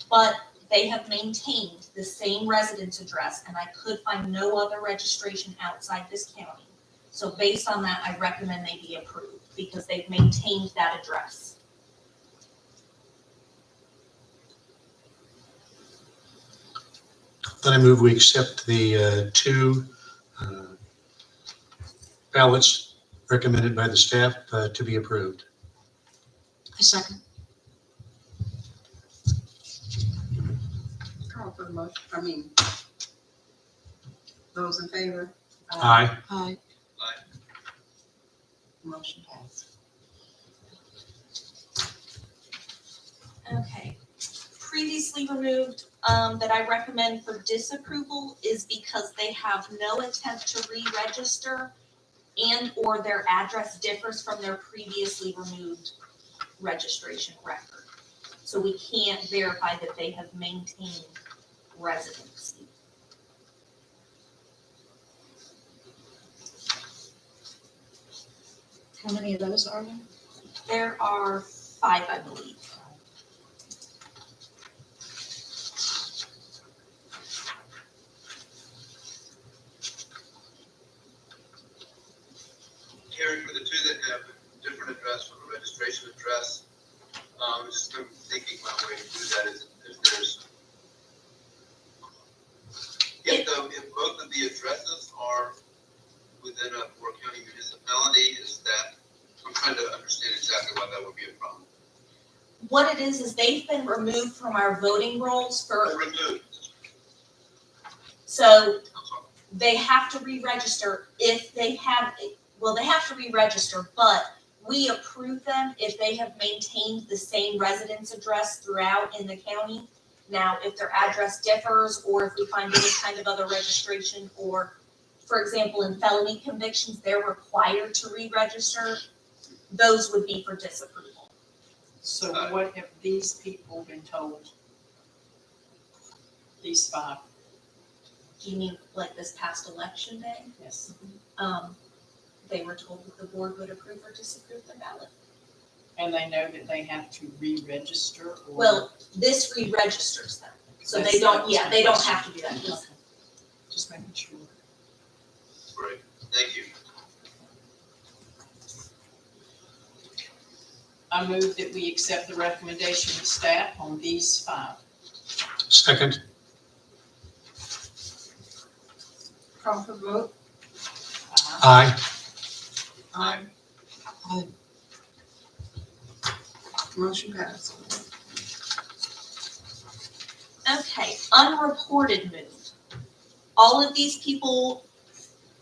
Speaker 2: But they have maintained the same residence address, and I could find no other registration outside this county. So based on that, I recommend they be approved, because they've maintained that address.
Speaker 1: Then I move we accept the 2 ballots recommended by the staff to be approved.
Speaker 5: I second.
Speaker 7: Call for the motion, those in favor?
Speaker 1: Aye.
Speaker 5: Aye.
Speaker 7: Motion passed.
Speaker 2: Okay. Previously removed, that I recommend for disapproval is because they have no attempt to re-register and or their address differs from their previously removed registration record. So we can't verify that they have maintained residency.
Speaker 5: How many of those are there?
Speaker 2: There are 5, I believe.
Speaker 9: Terry, for the 2 that have a different address from a registration address, just been thinking my way to do that is if there's, if both of the addresses are within a Moore County municipality, is that, I'm trying to understand exactly why that would be a problem.
Speaker 2: What it is they've been removed from our voting rolls for,
Speaker 9: Removed,
Speaker 2: so
Speaker 9: I'm sorry.
Speaker 2: they have to re-register if they have, well, they have to re-register, but we approve them if they have maintained the same residence address throughout in the county. Now, if their address differs, or if we find any kind of other registration, or, for example, in felony convictions, they're required to re-register, those would be for disapproval.
Speaker 4: So what have these people been told? These 5,
Speaker 2: Do you mean like this past election day?
Speaker 4: yes.
Speaker 2: They were told that the board would approve or disapprove their ballot.
Speaker 4: And they know that they have to re-register or?
Speaker 2: Well, this re-registers them, so they
Speaker 4: That's-
Speaker 2: don't,
Speaker 4: that was
Speaker 2: yeah,
Speaker 4: my
Speaker 2: they don't
Speaker 4: question.
Speaker 2: have to do that.
Speaker 4: Okay. Just making sure.
Speaker 9: Great, thank you.
Speaker 4: I move that we accept the recommendation of staff on these 5.
Speaker 1: Second.
Speaker 7: Call for the vote.
Speaker 1: Aye.
Speaker 7: Aye. Motion passed.
Speaker 2: Okay, unreported move. All of these people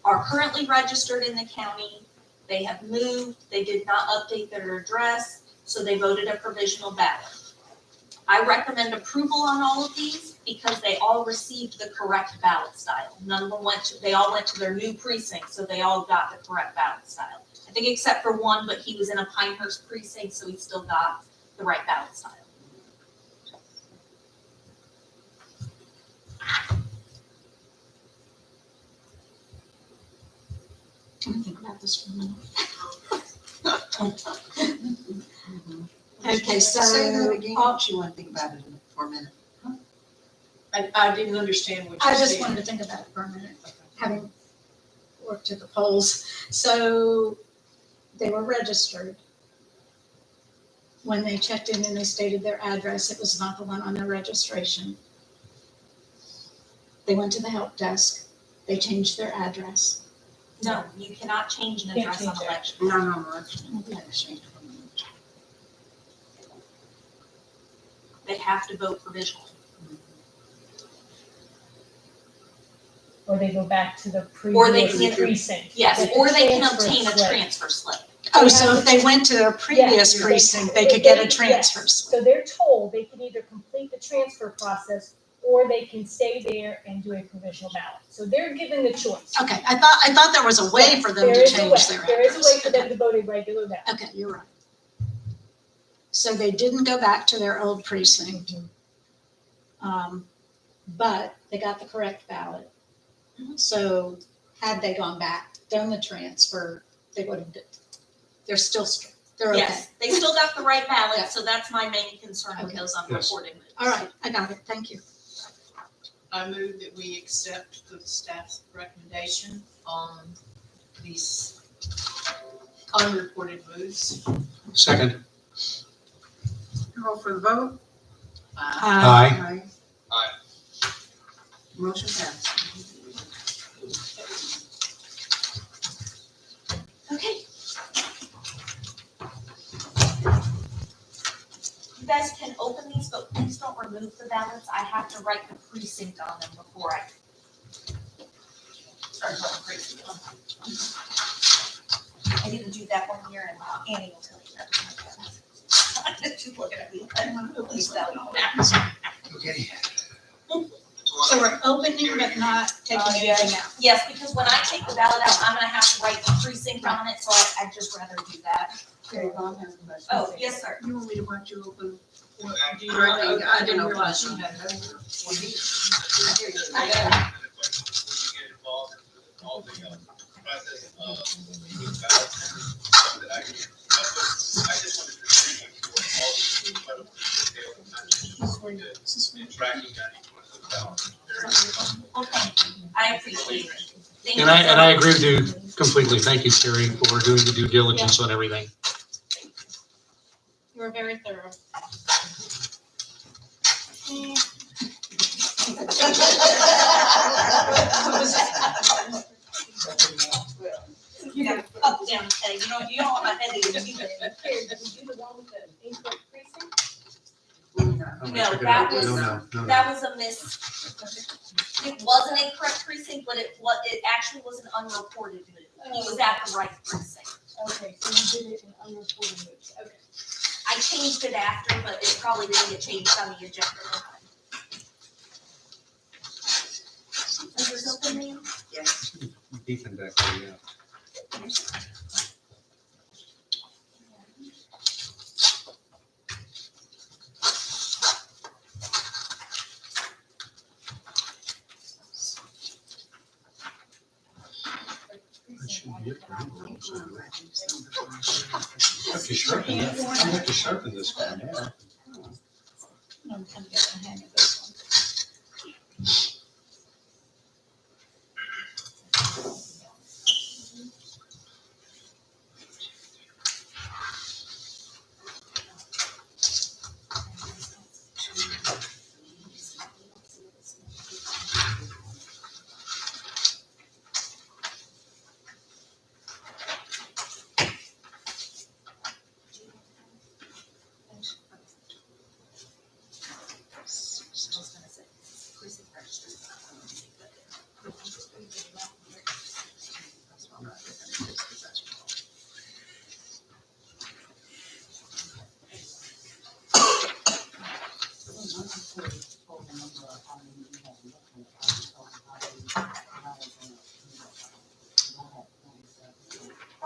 Speaker 2: are currently registered in the county. They have moved, they did not update their address, so they voted a provisional ballot. I recommend approval on all of these because they all received the correct ballot style. None of them they all went to their new precinct, so they all got the correct ballot style. I think except for one, but he was in a Pinehurst precinct, so he still got the right ballot style.
Speaker 5: Can I think about this for a minute? Okay, so.
Speaker 7: Say that again,
Speaker 5: all-
Speaker 7: you want to think about it for a minute.
Speaker 4: I didn't understand what you
Speaker 5: I
Speaker 4: said.
Speaker 5: just wanted to think about it for a minute, having worked at the polls. So they were registered. When they checked in and they stated their address, it was not the one on their registration. They went to the help desk, they changed their address.
Speaker 2: No, you cannot change an
Speaker 6: Can't
Speaker 2: address on
Speaker 6: change it.
Speaker 2: election.
Speaker 8: No, no, election.
Speaker 2: They have to vote provisionally.
Speaker 6: Or they go back to the
Speaker 2: Or they
Speaker 6: previous
Speaker 2: can-
Speaker 6: precinct.
Speaker 2: Yes,
Speaker 6: Get the
Speaker 2: or they can
Speaker 6: transfer
Speaker 2: obtain a
Speaker 6: slip.
Speaker 2: transfer slip.
Speaker 5: Oh, so if they went to their previous
Speaker 6: Yeah.
Speaker 5: precinct, they could get a
Speaker 6: Yes.
Speaker 5: transfer slip.
Speaker 6: So they're told they can either complete the transfer process or they can stay there and do a provisional ballot. So they're given the choice.
Speaker 5: Okay, I thought there was a way for them
Speaker 6: There
Speaker 5: to
Speaker 6: is a
Speaker 5: change
Speaker 6: way.
Speaker 5: their address.
Speaker 6: There is a way for them
Speaker 5: Okay.
Speaker 6: to vote a regular ballot.
Speaker 5: Okay, you're right. So they didn't go back to their old precinct. But they got the correct ballot.
Speaker 2: Mhm.
Speaker 5: So had they gone back, done the transfer, they would have, they're still, they're okay.
Speaker 2: Yes, they still got the right
Speaker 5: Yeah.
Speaker 2: ballot, so that's my main concern with
Speaker 5: Okay.
Speaker 2: those
Speaker 1: Yes.
Speaker 2: unreported votes.
Speaker 5: All right, I got it, thank you.
Speaker 4: I move that we accept the staff's recommendation on these unreported votes.
Speaker 1: Second.
Speaker 8: Call for the vote?
Speaker 1: Aye.
Speaker 9: Aye.
Speaker 8: Motion passed.
Speaker 2: Okay. You guys can open these, but please don't remove the ballots. I have to write the precinct on them before I start voting precinct. I didn't do that one year and Annie will tell you that. She's looking at me. Please tell me.
Speaker 1: Okay.
Speaker 5: So we're opening but not taking anything out.
Speaker 2: Yes, because when I take the ballot out, I'm gonna have to write the precinct on it, so I'd just rather do that.
Speaker 3: Terry Bond has a question.
Speaker 2: Oh, yes, sir.
Speaker 8: You want me to watch you open?
Speaker 4: Do you
Speaker 8: Right,
Speaker 4: want to-
Speaker 8: I didn't know.
Speaker 4: realize you had that.
Speaker 9: When you get involved in all the process of moving ballots, that I just wanted to thank you for all the incredible detail and attention in tracking that each one of those ballots. Very helpful.
Speaker 2: Well, thank you. I appreciate it. Thank
Speaker 1: And
Speaker 2: you
Speaker 1: I
Speaker 2: so much.
Speaker 1: agree with you completely. Thank you, Terry, for doing the due diligence on everything.
Speaker 5: You were very thorough.
Speaker 2: Yeah, up, down, okay, you don't want my head to get you.
Speaker 6: Here, did we do the one with the incorrect precinct?
Speaker 2: No, that was-
Speaker 1: No.
Speaker 2: That was a it wasn't a correct precinct, but it actually was an unreported move. He was at the right precinct.
Speaker 6: Okay, so you did it in unreported moves, okay.
Speaker 2: I changed it after, but it probably didn't get changed on the agenda. Is this open, ma'am?
Speaker 8: Yes.
Speaker 1: Ethan back there, yeah. That shouldn't be it for him, also. You have to sharpen that. You have to sharpen this one, yeah.
Speaker 5: I'm kind of getting the hang of this one.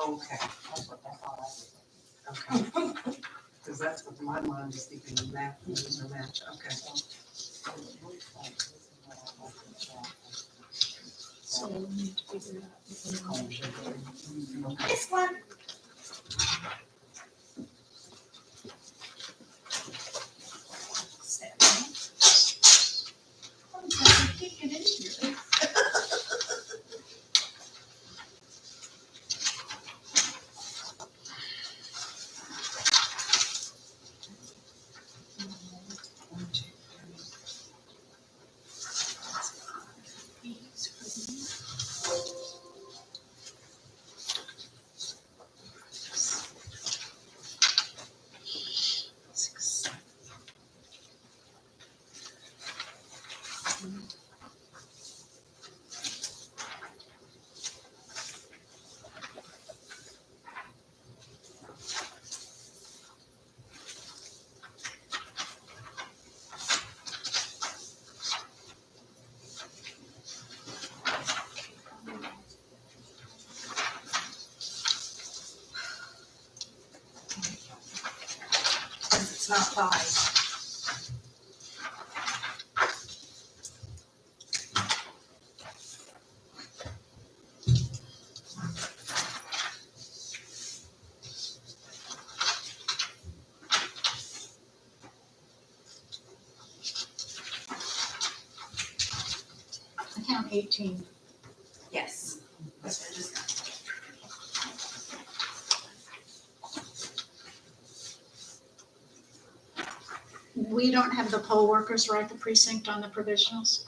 Speaker 8: Okay. Okay. Because that's what my mind is thinking, map, user match, okay.
Speaker 5: So we need to figure out.
Speaker 2: This one. 5.
Speaker 5: Account 18.
Speaker 2: Yes. That's what I just got.
Speaker 5: We don't have the poll workers write the precinct on the provisionals?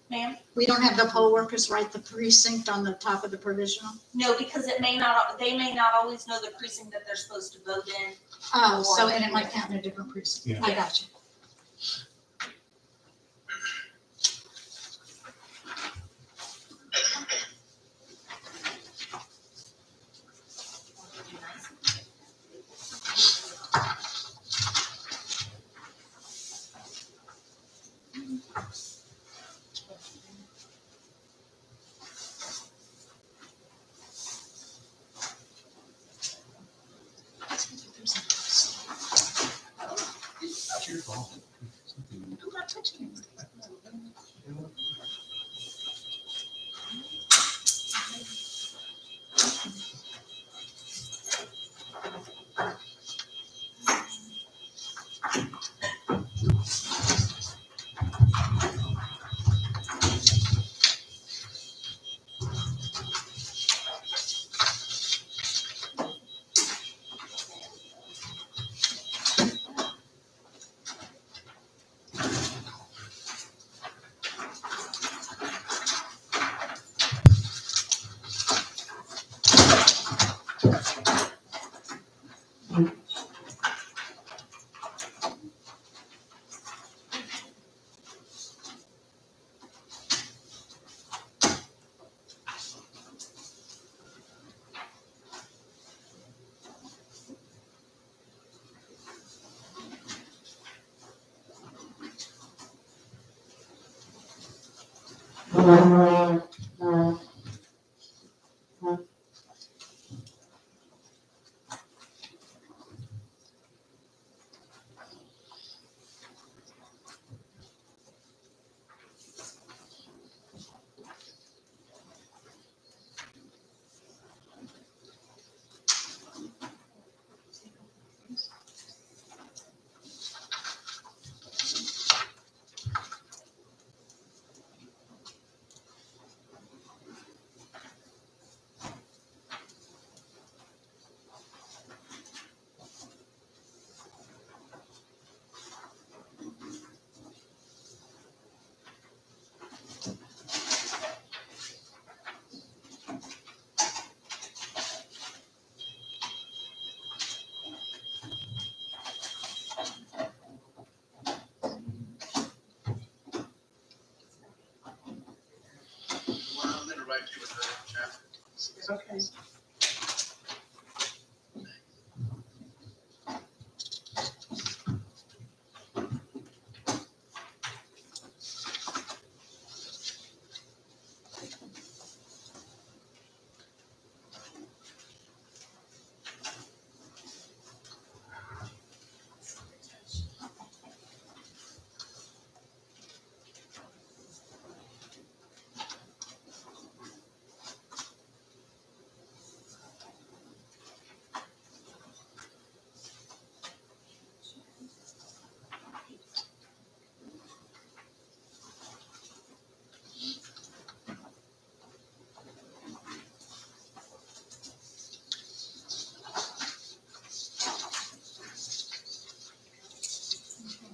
Speaker 2: Ma'am?
Speaker 5: We don't have the poll workers write the precinct on the top of the provisional?
Speaker 2: No, because they may not always know the precinct that they're supposed to vote in.
Speaker 5: Oh, so, and it might count in a different precinct.
Speaker 1: Yeah.
Speaker 5: I got you.
Speaker 1: That's your fault.
Speaker 5: I'm not touching it.
Speaker 9: Well, I'm gonna write you with the chat.
Speaker 7: Okay.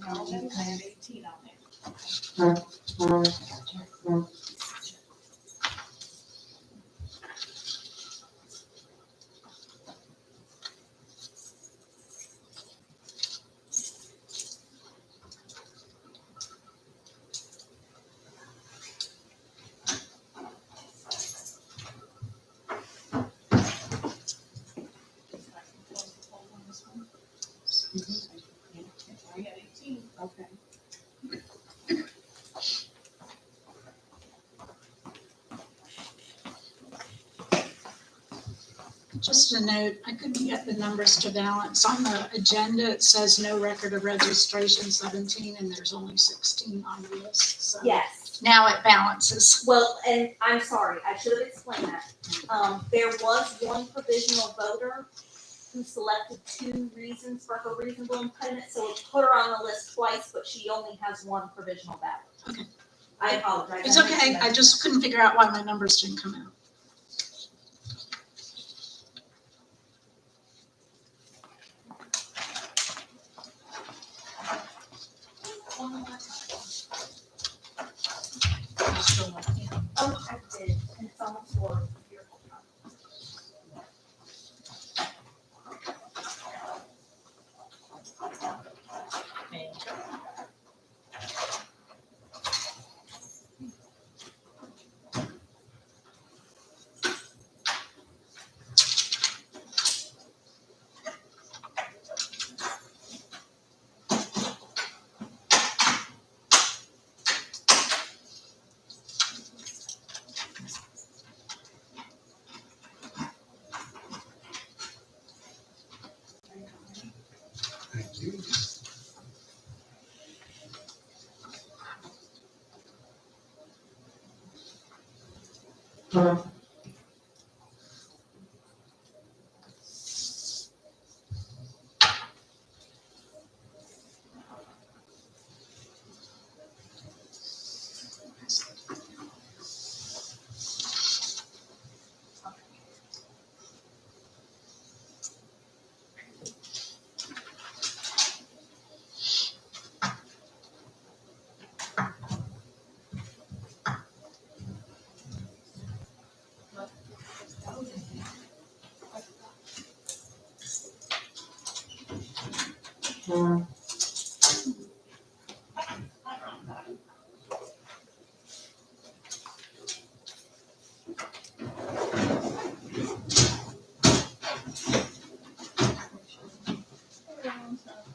Speaker 6: I'll have 18 on there. We got 18.
Speaker 7: Okay.
Speaker 5: a note, I couldn't get the numbers to balance. On the agenda, it says no record of registration 17, and there's only 16 on the list, so.
Speaker 2: Yes.
Speaker 5: Now it balances.
Speaker 2: Well, and I'm sorry, I should have explained that. There was one provisional voter who selected 2 reasons for her reasonable impediment, so it put her on the list twice, but she only has 1 provisional ballot.
Speaker 5: Okay.
Speaker 2: I apologize.
Speaker 5: It's okay, I just couldn't figure out why my numbers didn't come out.
Speaker 2: Oh, I did, and it's on the floor here.
Speaker 1: Thank you. I'm sorry.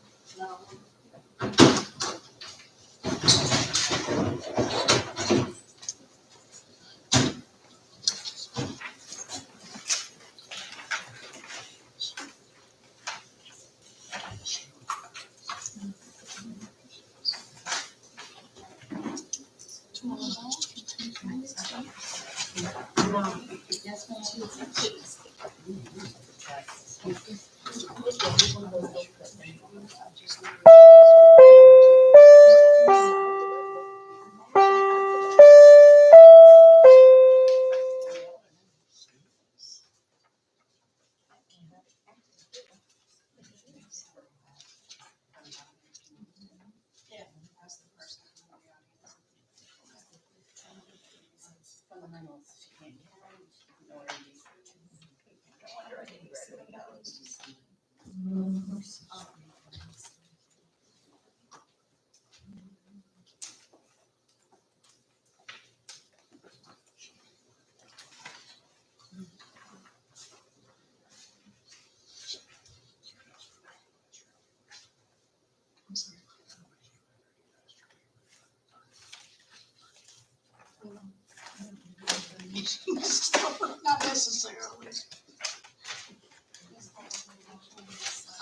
Speaker 1: Not necessarily.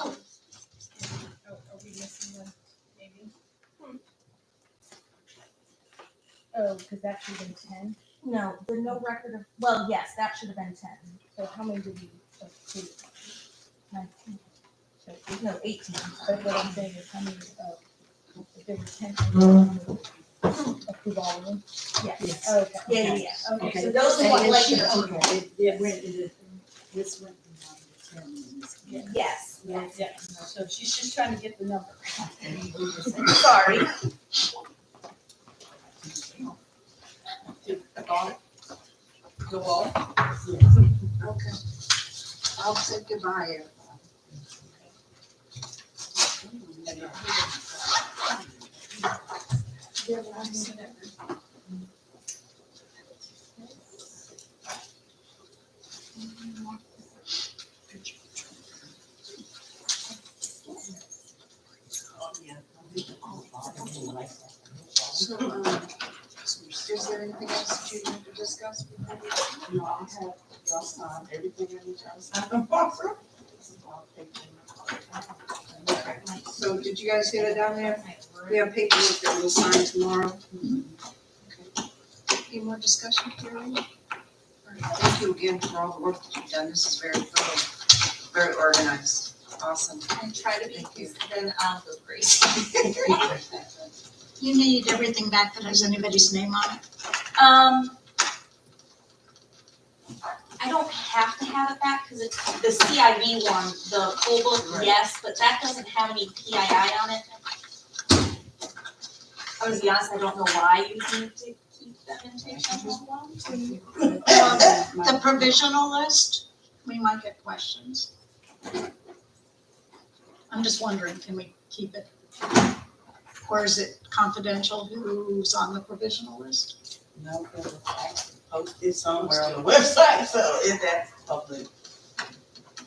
Speaker 6: Oh, are we missing one, maybe? Oh, because that should have been 10.
Speaker 2: No, the no record of, well, yes, that should have been 10.
Speaker 6: So how many did we approve?
Speaker 2: 19. No, 18.
Speaker 6: But what I'm saying is how many, if there were 10, approve all of them?
Speaker 2: Yes.
Speaker 6: Oh, okay.
Speaker 2: Yeah.
Speaker 6: Okay.
Speaker 2: So those are what like,
Speaker 7: This went from 9 to 10.
Speaker 2: yes,
Speaker 6: Yeah, so she's just trying to get the number.
Speaker 2: sorry.
Speaker 8: The wall? Okay. I'll say goodbye.
Speaker 7: So, is there anything else that you need to discuss before we? No, I have y'all sign everything I need y'all to sign tomorrow. This is all paper.
Speaker 8: So did you guys get it down there? We have paperwork that we'll sign tomorrow.
Speaker 5: Any more discussion, Carrie?
Speaker 8: Thank you again for all the work that you've done. This is very thorough, very organized. Awesome.
Speaker 2: And try to be,
Speaker 8: Thank you.
Speaker 2: then I'll go crazy.
Speaker 5: You need everything back that has anybody's name on it?
Speaker 2: I don't have to have it back because it's the CIV one, the full book,
Speaker 8: Right.
Speaker 2: yes, but that doesn't have any PII on it. I'm gonna be honest, I don't know why you need to keep that invitation one.
Speaker 5: The provisional list, we might get questions. I'm just wondering, can we keep it? Or is it confidential who's on the provisional list?
Speaker 7: No, because it's actually posted somewhere on the website, so is that public?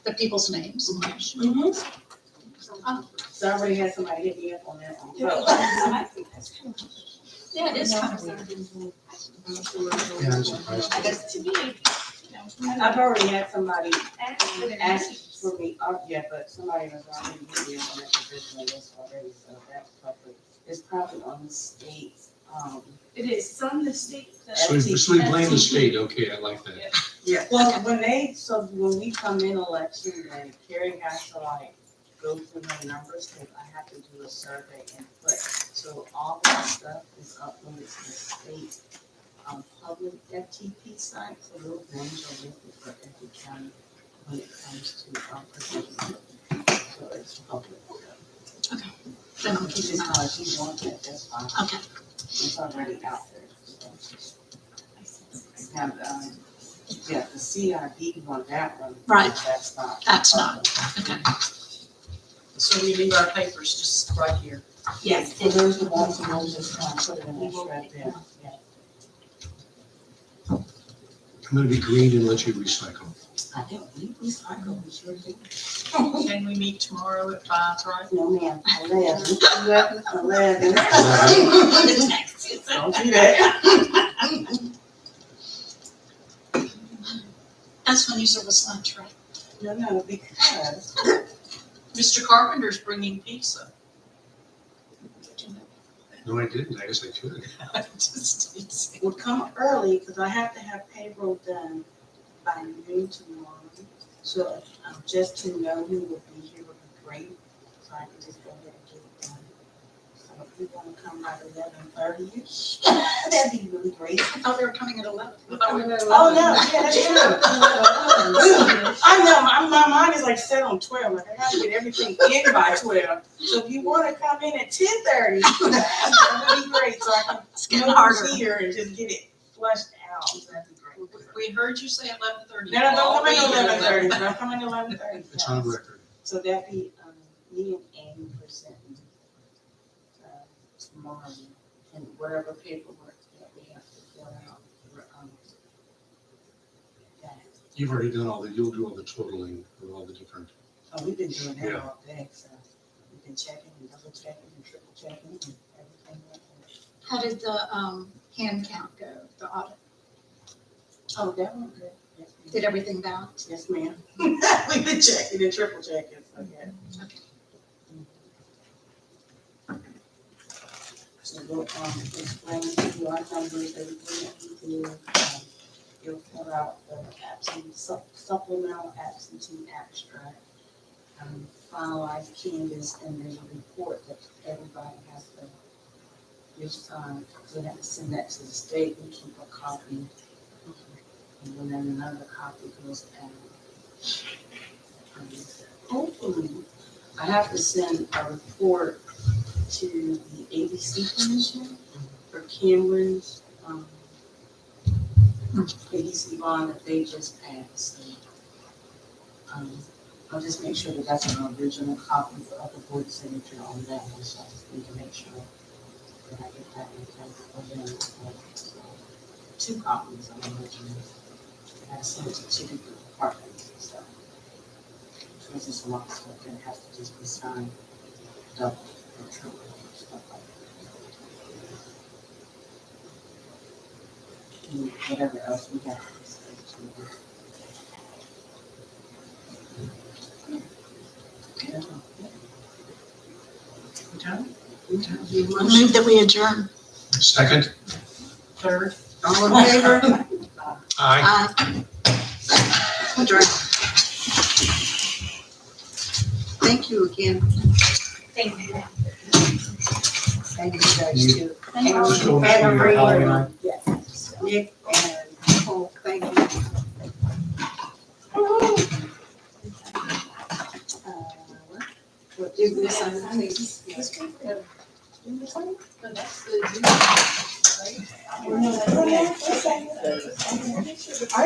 Speaker 5: The people's names?
Speaker 7: Mm-hmm. So I already had somebody hit me up on that one. So-
Speaker 5: Yeah, it is kind of weird.
Speaker 1: Yeah, I'm surprised.
Speaker 6: I guess to me,
Speaker 7: I've already had somebody
Speaker 6: ask for their
Speaker 7: ask
Speaker 6: names.
Speaker 7: for me, yeah, but somebody has already hit me up on that provisional list already, so that's public. It's probably on the state's,
Speaker 6: It is, some the state,
Speaker 1: So we blame the state, okay, I like that.
Speaker 8: Yeah.
Speaker 7: well, when we come in election, then Carrie has to like go through her numbers, cause I have to do a survey and put, so all that stuff is uploaded to the state, public FTP site, so those names are listed for every county when it comes to, provisional. So it's public.
Speaker 5: Then I'll
Speaker 7: She
Speaker 5: keep
Speaker 7: just
Speaker 5: them out.
Speaker 7: thought she wanted it, that's fine.
Speaker 5: Okay.
Speaker 7: It's already out there. So. And, yeah, the CID one, that one.
Speaker 5: Right.
Speaker 7: That's not.
Speaker 5: That's not. Okay.
Speaker 4: So we leave our papers just right here.
Speaker 2: Yes,
Speaker 7: So there's the ones, and we'll just put it in that shred there. Yeah.
Speaker 1: I'm gonna be green and let you recycle.
Speaker 7: I don't need recycle, we sure do.
Speaker 4: Can we meet tomorrow at 5, right?
Speaker 7: No, ma'am, 11. 11.
Speaker 2: it's next.
Speaker 7: Don't do that.
Speaker 5: That's when you serve us lunch, right?
Speaker 7: No, because
Speaker 4: Mr. Carpenter's bringing pizza.
Speaker 1: No, I didn't, I guess I could.
Speaker 4: Just-
Speaker 7: we'll come early, because I have to have payroll done by noon tomorrow. So, just to know who will be here would be great, so I can just go ahead and get it done. So if you wanna come by 11:30-ish, that'd be really great.
Speaker 5: I thought they were coming at 11.
Speaker 7: Oh, no, yeah, that's true. I know, my mind is like set on 12, like I gotta get everything in by 12. So if you wanna come in at 10:30, that would be great, so I can
Speaker 5: It's getting
Speaker 7: know
Speaker 5: harder.
Speaker 7: who's here and just get it flushed out, that'd be great.
Speaker 4: We heard you say 11:30.
Speaker 7: No, don't come in at 11:30, don't come in at 11:30.
Speaker 1: It's on record.
Speaker 7: So that'd be, me and Amy presenting, tomorrow, and whatever paperwork that we have to fill out, that.
Speaker 1: You've already done you'll do all the totaling of all the different,
Speaker 7: Oh, we've been doing that
Speaker 1: Yeah.
Speaker 7: all day, so we've been checking and double checking and triple checking and everything like that.
Speaker 5: How did the hand count go, the audit?
Speaker 7: Oh, that one good. Yes, ma'am.
Speaker 5: Did everything balance?
Speaker 7: Yes, ma'am. We've been checking and triple checking, so yeah.
Speaker 5: Okay.
Speaker 7: So we'll, explain to you our numbers, everything that we do. You'll fill out the supplemental absentee abstract. Finalize canvas, and there's a report that everybody has to give signed. So we have to send that to the state, we keep a copy. And then another copy goes out. Hopefully, I have to send a report to the ABC Commission for Cameron's, ABC bond that they just passed. So, I'll just make sure that that's an original copy for other board signature on that one, so I just need to make sure that I get that in place for them. So, 2 copies of the original. I sent it to 2 different departments, so. This is a lot of stuff that has to just be signed, double, or triple, stuff like that. And whatever else we got.
Speaker 5: I move that we adjourn.
Speaker 1: Second?
Speaker 4: Third.
Speaker 8: All in favor?
Speaker 1: Aye.
Speaker 8: Adjourn. Thank you again.
Speaker 2: Thank you.
Speaker 7: Thank you guys too.
Speaker 2: Thank you.
Speaker 7: And
Speaker 10: Halloween
Speaker 7: Marie,
Speaker 10: night.
Speaker 7: Nick and Nicole, thank you. What did we sign?
Speaker 3: I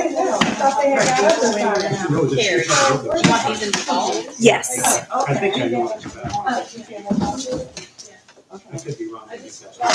Speaker 3: didn't know, I thought they had got other ones.
Speaker 10: No, the
Speaker 6: Carrie.
Speaker 10: shoes.
Speaker 6: You want these involved?
Speaker 2: Yes.
Speaker 10: I think I know what it's about. I could be wrong. I think that's right.